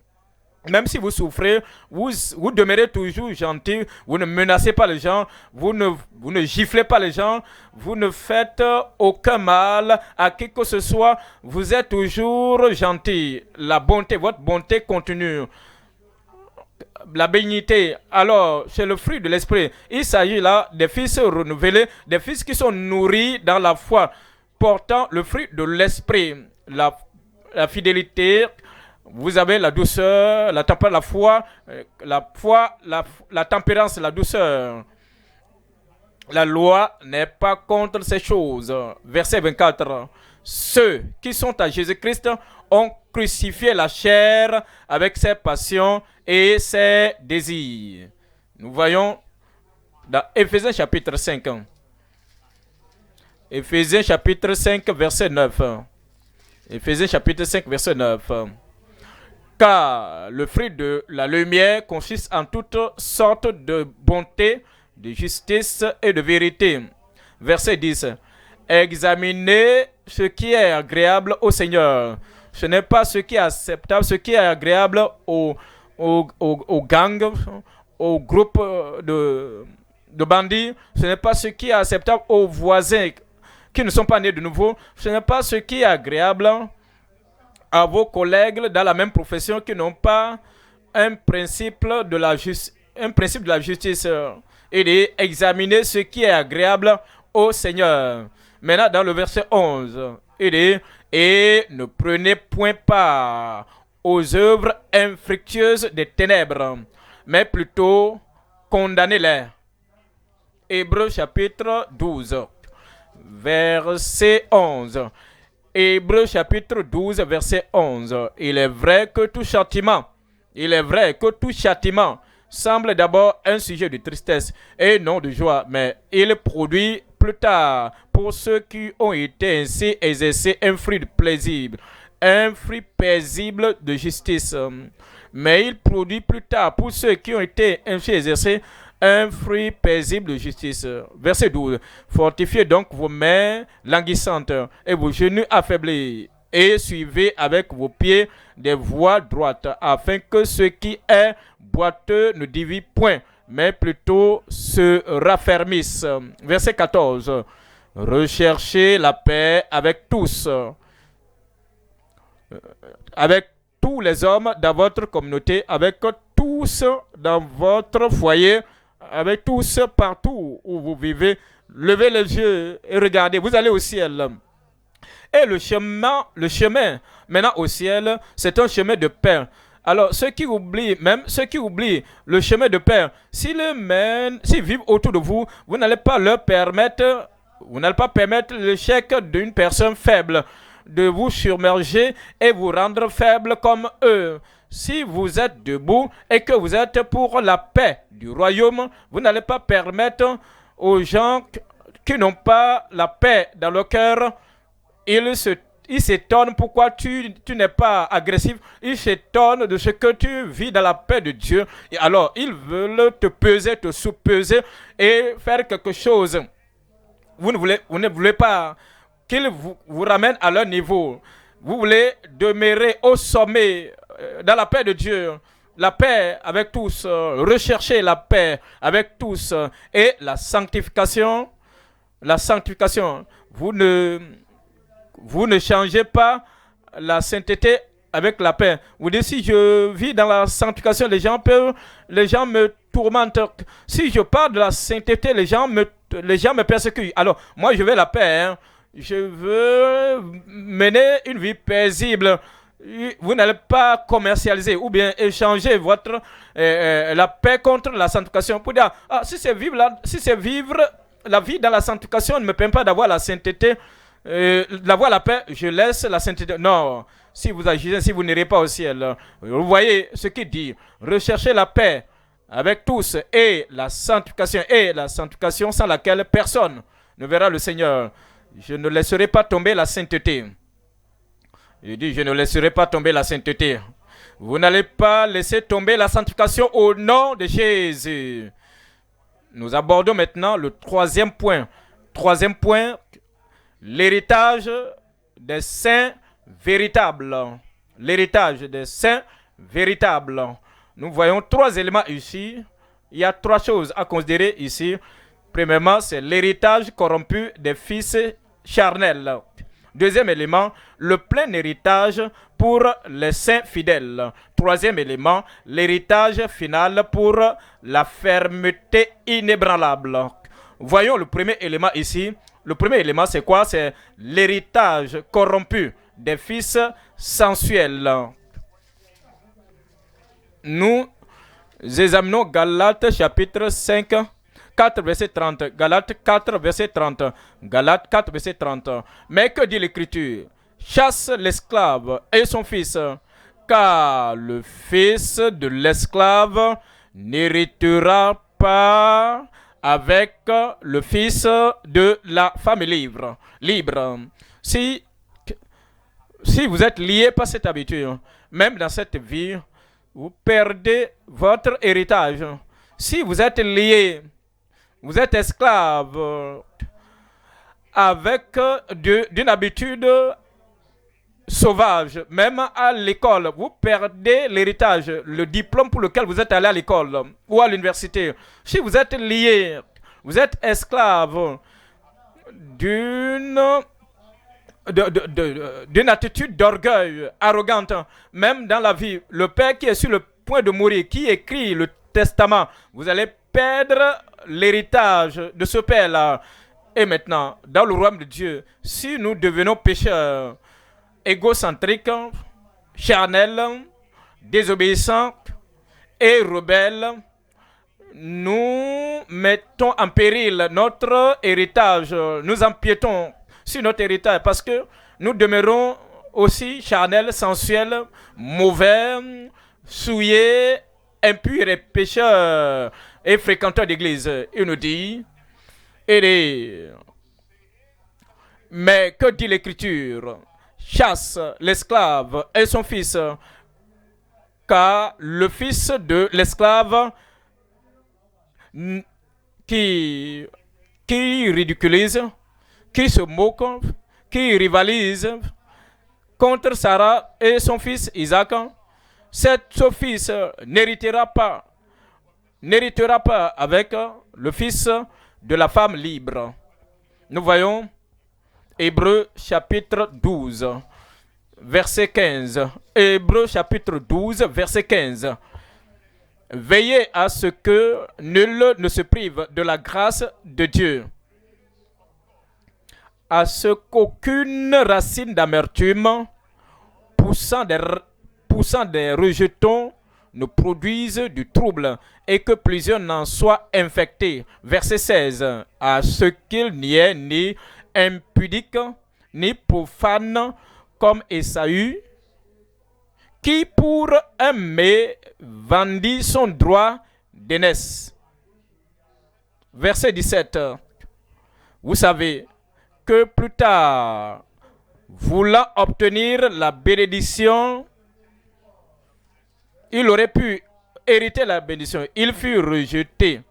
Même si vous souffrez, vous demeurez toujours gentil, vous ne menacez pas les gens, vous ne giflez pas les gens, vous ne faites aucun mal à qui que ce soit, vous êtes toujours gentil. La bonté, votre bonté continue. la bénignité. Alors, c'est le fruit de l'esprit. Il s'agit là des fils renouvelés, des fils qui sont nourris dans la foi, portant le fruit de l'esprit, la fidélité. Vous avez la douceur, la tempérance, la tempérance, la douceur. La loi n'est pas contre ces choses. Verset 24. Ceux qui sont à Jésus-Christ ont crucifié la chair avec ses passions et ses désirs. Nous voyons dans Éphésiens chapitre 5. Éphésiens chapitre 5, verset 9. Éphésiens chapitre 5, verset 9. Car le fruit de la lumière consiste en toutes sortes de bonté, de justice et de vérité. Verset 10. Examinez ce qui est agréable au Seigneur. Ce n'est pas ce qui est acceptable, ce qui est agréable au gang, au groupe de bandits. Ce n'est pas ce qui est acceptable aux voisins qui ne sont pas nés de nouveau. Ce n'est pas ce qui est agréable à vos collègues dans la même profession qui n'ont pas un principe de la justice. Et d'examiner ce qui est agréable au Seigneur. Maintenant, dans le verset 11, il dit, et ne prenez point part aux œuvres infructueuses des ténèbres, mais plutôt condamnez-les. Hébreux chapitre 12, verset 11. Hébreux chapitre 12, verset 11. Il est vrai que tout châtiment semble d'abord un sujet de tristesse et non de joie, mais il produit plus tard pour ceux qui ont été ainsi exercés un fruit paisible, de justice. Mais il produit plus tard pour ceux qui ont été ainsi exercés un fruit paisible de justice. Verset 12. Fortifiez donc vos mains languissantes et vos genoux affaiblis, et suivez avec vos pieds des voies droites, afin que ce qui est boiteux ne divise point, mais plutôt se raffermisse. Verset 14. Recherchez la paix avec tous les hommes dans votre communauté, avec tous dans votre foyer, avec tous partout où vous vivez. Levez les yeux et regardez, vous allez au ciel. Et le chemin maintenant au ciel, c'est un chemin de paix. Alors, ceux qui oublient le chemin de paix, s'ils vivent autour de vous, vous n'allez pas permettre l'échec d'une personne faible de vous submerger et vous rendre faible comme eux. Si vous êtes debout et que vous êtes pour la paix du royaume, vous n'allez pas permettre aux gens qui n'ont pas la paix dans le cœur. Ils s'étonnent pourquoi tu n'es pas agressif. Ils s'étonnent de ce que tu vis dans la paix de Dieu. Et alors, ils veulent te peser, te sous-peser et faire quelque chose. Vous ne voulez pas qu'ils vous ramènent à leur niveau. Vous voulez demeurer au sommet dans la paix de Dieu. La paix avec tous. Rechercher la paix avec tous. Et la sanctification. Vous ne changez pas la sainteté avec la paix. Vous dites, si je vis dans la sanctification, les gens me tourmentent. Si je parle de la sainteté, les gens me persécutent. Alors, moi, je veux la paix. Hein. Je veux mener une vie paisible. Vous n'allez pas commercialiser ou bien échanger la paix contre la sanctification. Pour dire, si c'est vivre la vie dans la sanctification ne me permet pas d'avoir la sainteté, d'avoir la paix, je laisse la sainteté. Non, si vous agissez, si vous n'irez pas au ciel, vous voyez ce qu'il dit. Recherchez la paix avec tous et la sanctification sans laquelle personne ne verra le Seigneur. Je ne laisserai pas tomber la sainteté. Il dit, je ne laisserai pas tomber la sainteté. Vous n'allez pas laisser tomber la sanctification au nom de Jésus. Nous abordons maintenant le troisième point. Troisième point, l'héritage des saints véritables. L'héritage des saints véritables. Nous voyons trois éléments ici. Il y a trois choses à considérer ici. Premièrement, c'est l'héritage corrompu des fils charnels. Deuxième élément, le plein héritage pour les saints fidèles. Troisième élément, l'héritage final pour la fermeté inébranlable. Voyons le premier élément ici. Le premier élément, c'est quoi? C'est l'héritage corrompu des fils sensuels. Nous examinons Galates chapitre 5, 4 verset 30. Galates 4 verset 30. Galates 4 verset 30. Mais que dit l'Écriture? Chasse l'esclave et son fils, car le fils de l'esclave n'héritera pas avec le fils de la femme libre. Si vous êtes lié par cette habitude, même dans cette vie, vous perdez votre héritage. Si vous êtes lié, vous êtes esclave avec d'une habitude sauvage, même à l'école, vous perdez l'héritage, le diplôme pour lequel vous êtes allé à l'école ou à l'université. Si vous êtes lié, vous êtes esclave d'une attitude d'orgueil arrogante, même dans la vie. Le père qui est sur le point de mourir, qui écrit le testament, vous allez perdre l'héritage de ce père-là. Et maintenant, dans le royaume de Dieu, si nous devenons pécheurs, égocentriques, charnels, désobéissants et rebelles, nous mettons en péril notre héritage. Nous empiétons sur notre héritage parce que nous demeurons aussi charnels, sensuels, mauvais, souillés, impurs et pécheurs et fréquenteurs d'église. Il nous dit, mais que dit l'Écriture? Chasse l'esclave et son fils, car le fils de l'esclave qui ridiculise, qui se moque, qui rivalise contre Sarah et son fils Isaac, ce fils n'héritera pas avec le fils de la femme libre. Nous voyons Hébreux chapitre 12, verset 15. Hébreux chapitre 12, verset 15. Veillez à ce que nul ne se prive de la grâce de Dieu, à ce qu'aucune racine d'amertume poussant des rejetons ne produise du trouble et que plusieurs n'en soient infectés. Verset 16. À ce qu'il n'y ait ni impudique ni profane comme Ésaü, qui pour un mets vendit son droit d'aînesse. Verset 17. Vous savez que plus tard, voulant obtenir la bénédiction, il aurait pu hériter la bénédiction. Il fut rejeté,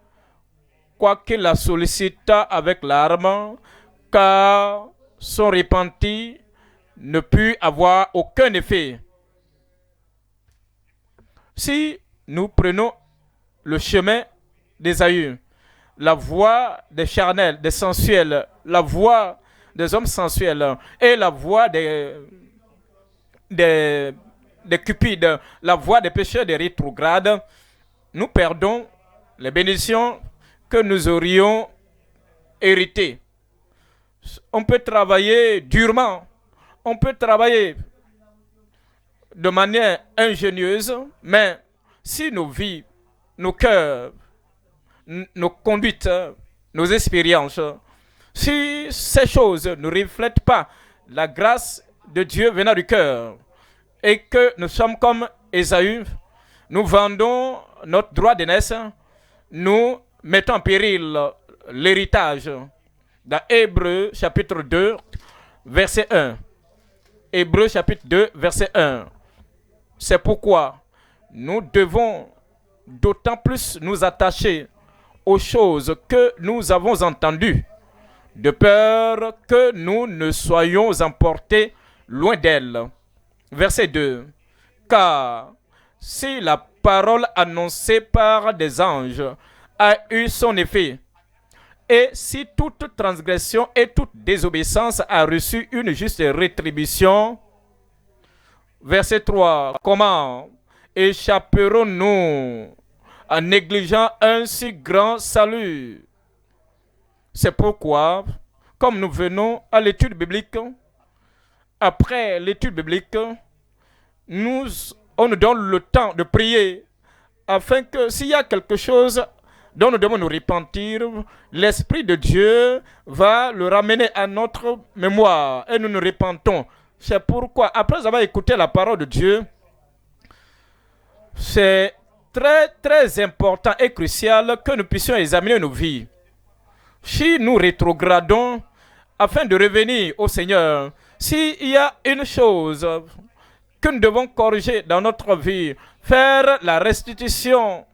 quoiqu'il la sollicita avec larmes, car son repenti ne put avoir aucun effet. Si nous prenons le chemin d'Ésaü, la voie des charnels, des sensuels, la voie des hommes sensuels et la voie des cupides, la voie des pécheurs, des rétrogrades, nous perdons les bénédictions que nous aurions héritées. On peut travailler durement, on peut travailler de manière ingénieuse, mais si nos vies, nos cœurs, nos conduites, nos expériences, si ces choses ne reflètent pas la grâce de Dieu venant du cœur, et que nous sommes comme Ésaü, nous vendons notre droit d'aînesse, nous mettons en péril l'héritage. Dans Hébreux chapitre 2, verset 1. Hébreux chapitre 2, verset 1. C'est pourquoi nous devons d'autant plus nous attacher aux choses que nous avons entendues, de peur que nous ne soyons emportés loin d'elles. Verset 2. Car si la parole annoncée par des anges a eu son effet, Et si toute transgression et toute désobéissance a reçu une juste rétribution, verset 3, comment échapperons-nous en négligeant un si grand salut? C'est pourquoi, comme nous venons à l'étude biblique, après l'étude biblique, on nous donne le temps de prier afin que s'il y a quelque chose dont nous devons nous repentir, l'Esprit de Dieu va le ramener à notre mémoire et nous nous repentons. C'est pourquoi, après avoir écouté la parole de Dieu, c'est très très important et crucial que nous puissions examiner nos vies. Si nous rétrogradons afin de revenir au Seigneur, s'il y a une chose que nous devons corriger dans notre vie, faire la restitution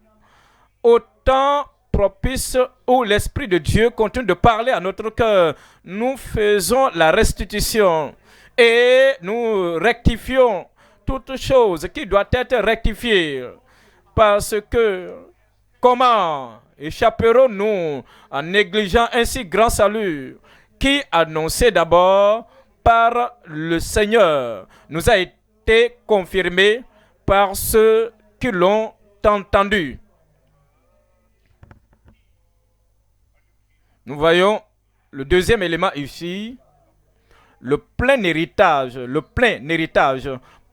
au temps propice où l'Esprit de Dieu continue de parler à notre cœur. Nous faisons la restitution et nous rectifions toute chose qui doit être rectifiée. Parce que comment échapperons-nous en négligeant un si grand salut qui, annoncé d'abord par le Seigneur, nous a été confirmé par ceux qui l'ont entendu. Nous voyons le deuxième élément ici, le plein héritage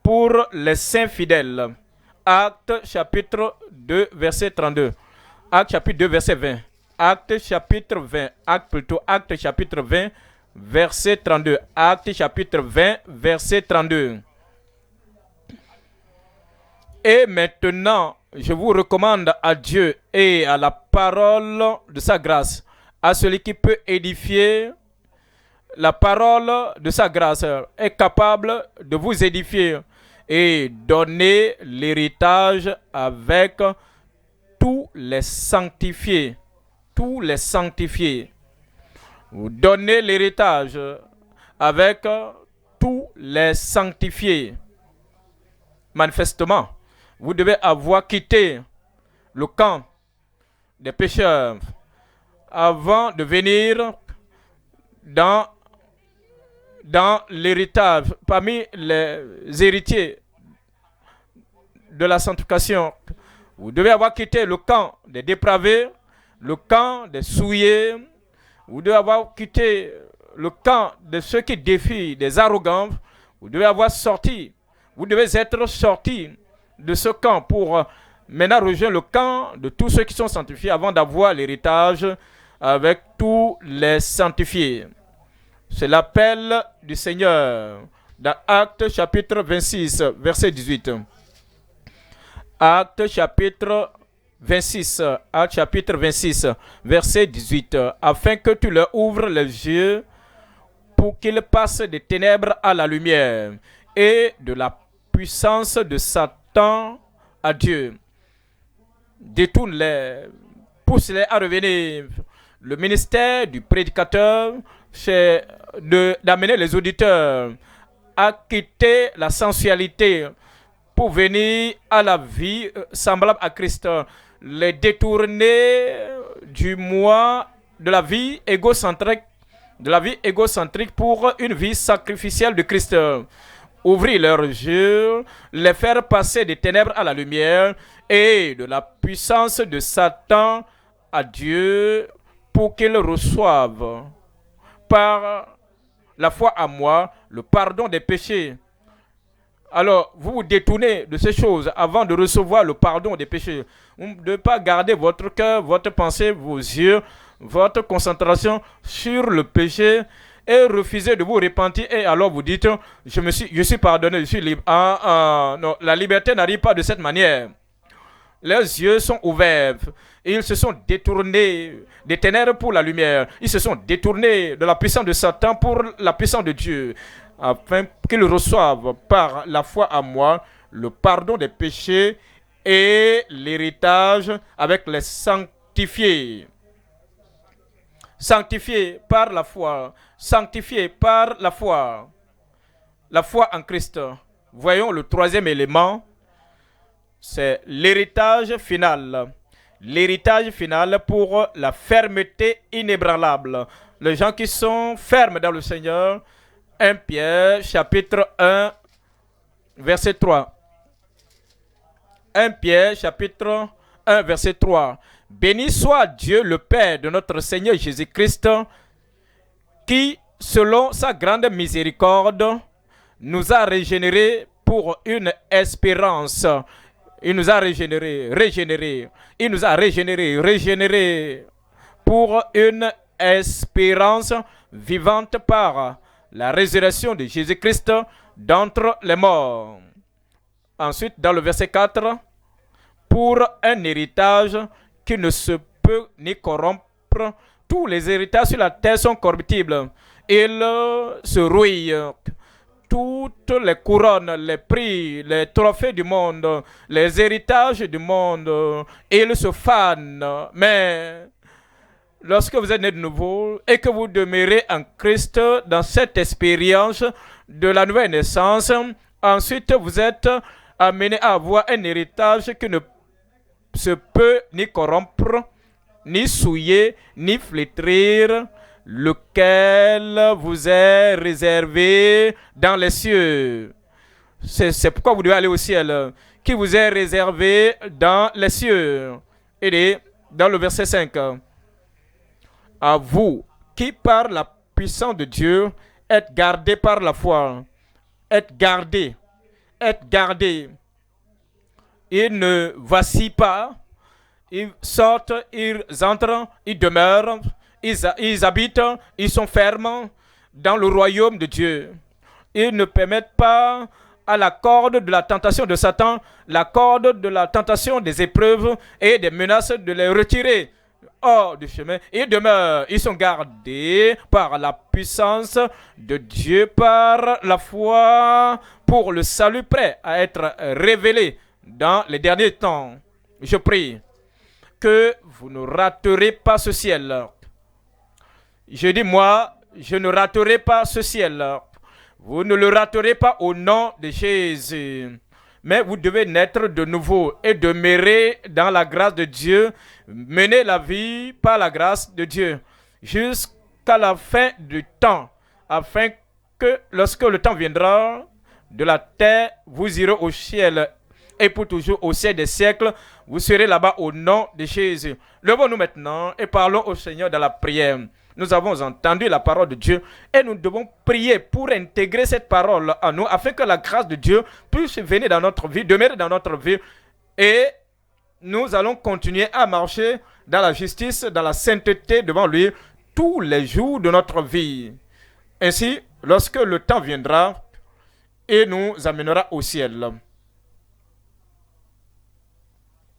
pour les saints fidèles. Actes chapitre 2, verset 32. Actes chapitre 2, verset 20. Actes chapitre 20. Actes chapitre 20, verset 32. Actes chapitre 20, verset 32. Et maintenant, je vous recommande à Dieu et à la parole de sa grâce, à celui qui peut édifier. La parole de sa grâce est capable de vous édifier et donner l'héritage avec tous les sanctifiés. Tous les sanctifiés. Vous donnez l'héritage avec tous les sanctifiés. Manifestement, vous devez avoir quitté le camp des pécheurs avant de venir dans l'héritage, parmi les héritiers de la sanctification. Vous devez avoir quitté le camp des dépravés, le camp des souillés. Vous devez avoir quitté le camp de ceux qui défient, des arrogants. Vous devez avoir sorti. Vous devez être sorti de ce camp pour maintenant rejoindre le camp de tous ceux qui sont sanctifiés avant d'avoir l'héritage avec tous les sanctifiés. C'est l'appel du Seigneur dans Actes chapitre 26, verset 18. Actes chapitre 26, Actes chapitre 26, verset 18. Afin que tu leur ouvres les yeux pour qu'ils passent des ténèbres à la lumière et de la puissance de Satan à Dieu. Détourne-les, pousse-les à revenir. Le ministère du prédicateur, c'est d'amener les auditeurs à quitter la sensualité pour venir à la vie semblable à Christ, les détourner du moi de la vie égocentrique, pour une vie sacrificielle de Christ. Ouvrir leurs yeux, les faire passer des ténèbres à la lumière et de la puissance de Satan à Dieu pour qu'ils reçoivent par la foi à moi le pardon des péchés. Alors, vous vous détournez de ces choses avant de recevoir le pardon des péchés. Vous ne devez pas garder votre cœur, votre pensée, vos yeux, votre concentration sur le péché et refuser de vous repentir. Et alors vous dites, je suis pardonné, je suis libre. Non, la liberté n'arrive pas de cette manière. Leurs yeux sont ouverts. Ils se sont détournés des ténèbres pour la lumière. Ils se sont détournés de la puissance de Satan pour la puissance de Dieu, afin qu'ils reçoivent par la foi à moi le pardon des péchés et l'héritage avec les sanctifiés. Sanctifiés par la foi. Sanctifiés par la foi. La foi en Christ. Voyons le troisième élément. C'est l'héritage final l'héritage final pour la fermeté inébranlable. Les gens qui sont fermes dans le Seigneur. 1 Pierre, chapitre 1, verset 3. 1 Pierre, chapitre 1, verset 3. Béni soit Dieu, le Père de notre Seigneur Jésus-Christ, qui, selon sa grande miséricorde, nous a régénérés pour une espérance. Il nous a régénérés. Il nous a régénérés pour une espérance vivante par la résurrection de Jésus-Christ d'entre les morts. Ensuite, dans le verset 4, pour un héritage qui ne se peut ni corrompre. Tous les héritages sur la terre sont corruptibles. Ils se rouillent. Toutes les couronnes, les prix, les trophées du monde, les héritages du monde, ils se fanent. Mais lorsque vous êtes né de nouveau et que vous demeurez en Christ dans cette expérience de la nouvelle naissance, ensuite vous êtes amené à avoir un héritage qui ne se peut ni corrompre, ni souiller, ni flétrir, lequel vous est réservé dans les cieux. C'est pourquoi vous devez aller au ciel, qui vous est réservé dans les cieux. Et dans le verset 5, à vous qui par la puissance de Dieu êtes gardés par la foi, êtes gardés. Ils ne vacillent pas, ils sortent, ils entrent, ils demeurent, ils habitent, ils sont fermes dans le royaume de Dieu. Ils ne permettent pas à la corde de la tentation de Satan, la corde de la tentation des épreuves et des menaces de les retirer hors du chemin. Ils demeurent, ils sont gardés par la puissance de Dieu, par la foi, pour le salut prêt à être révélé dans les derniers temps. Je prie que vous ne raterez pas ce ciel. Je dis moi, je ne raterai pas ce ciel. Vous ne le raterez pas au nom de Jésus. Mais vous devez naître de nouveau et demeurer dans la grâce de Dieu, mener la vie par la grâce de Dieu jusqu'à la fin du temps, afin que lorsque le temps viendra de la terre, vous irez au ciel et pour toujours au ciel des siècles, vous serez là-bas au nom de Jésus. Levons-nous maintenant et parlons au Seigneur dans la prière. Nous avons entendu la parole de Dieu et nous devons prier pour intégrer cette parole en nous afin que la grâce de Dieu puisse venir dans notre vie, demeurer dans notre vie et nous allons continuer à marcher dans la justice, dans la sainteté devant lui tous les jours de notre vie. Ainsi, lorsque le temps viendra, il nous amènera au ciel.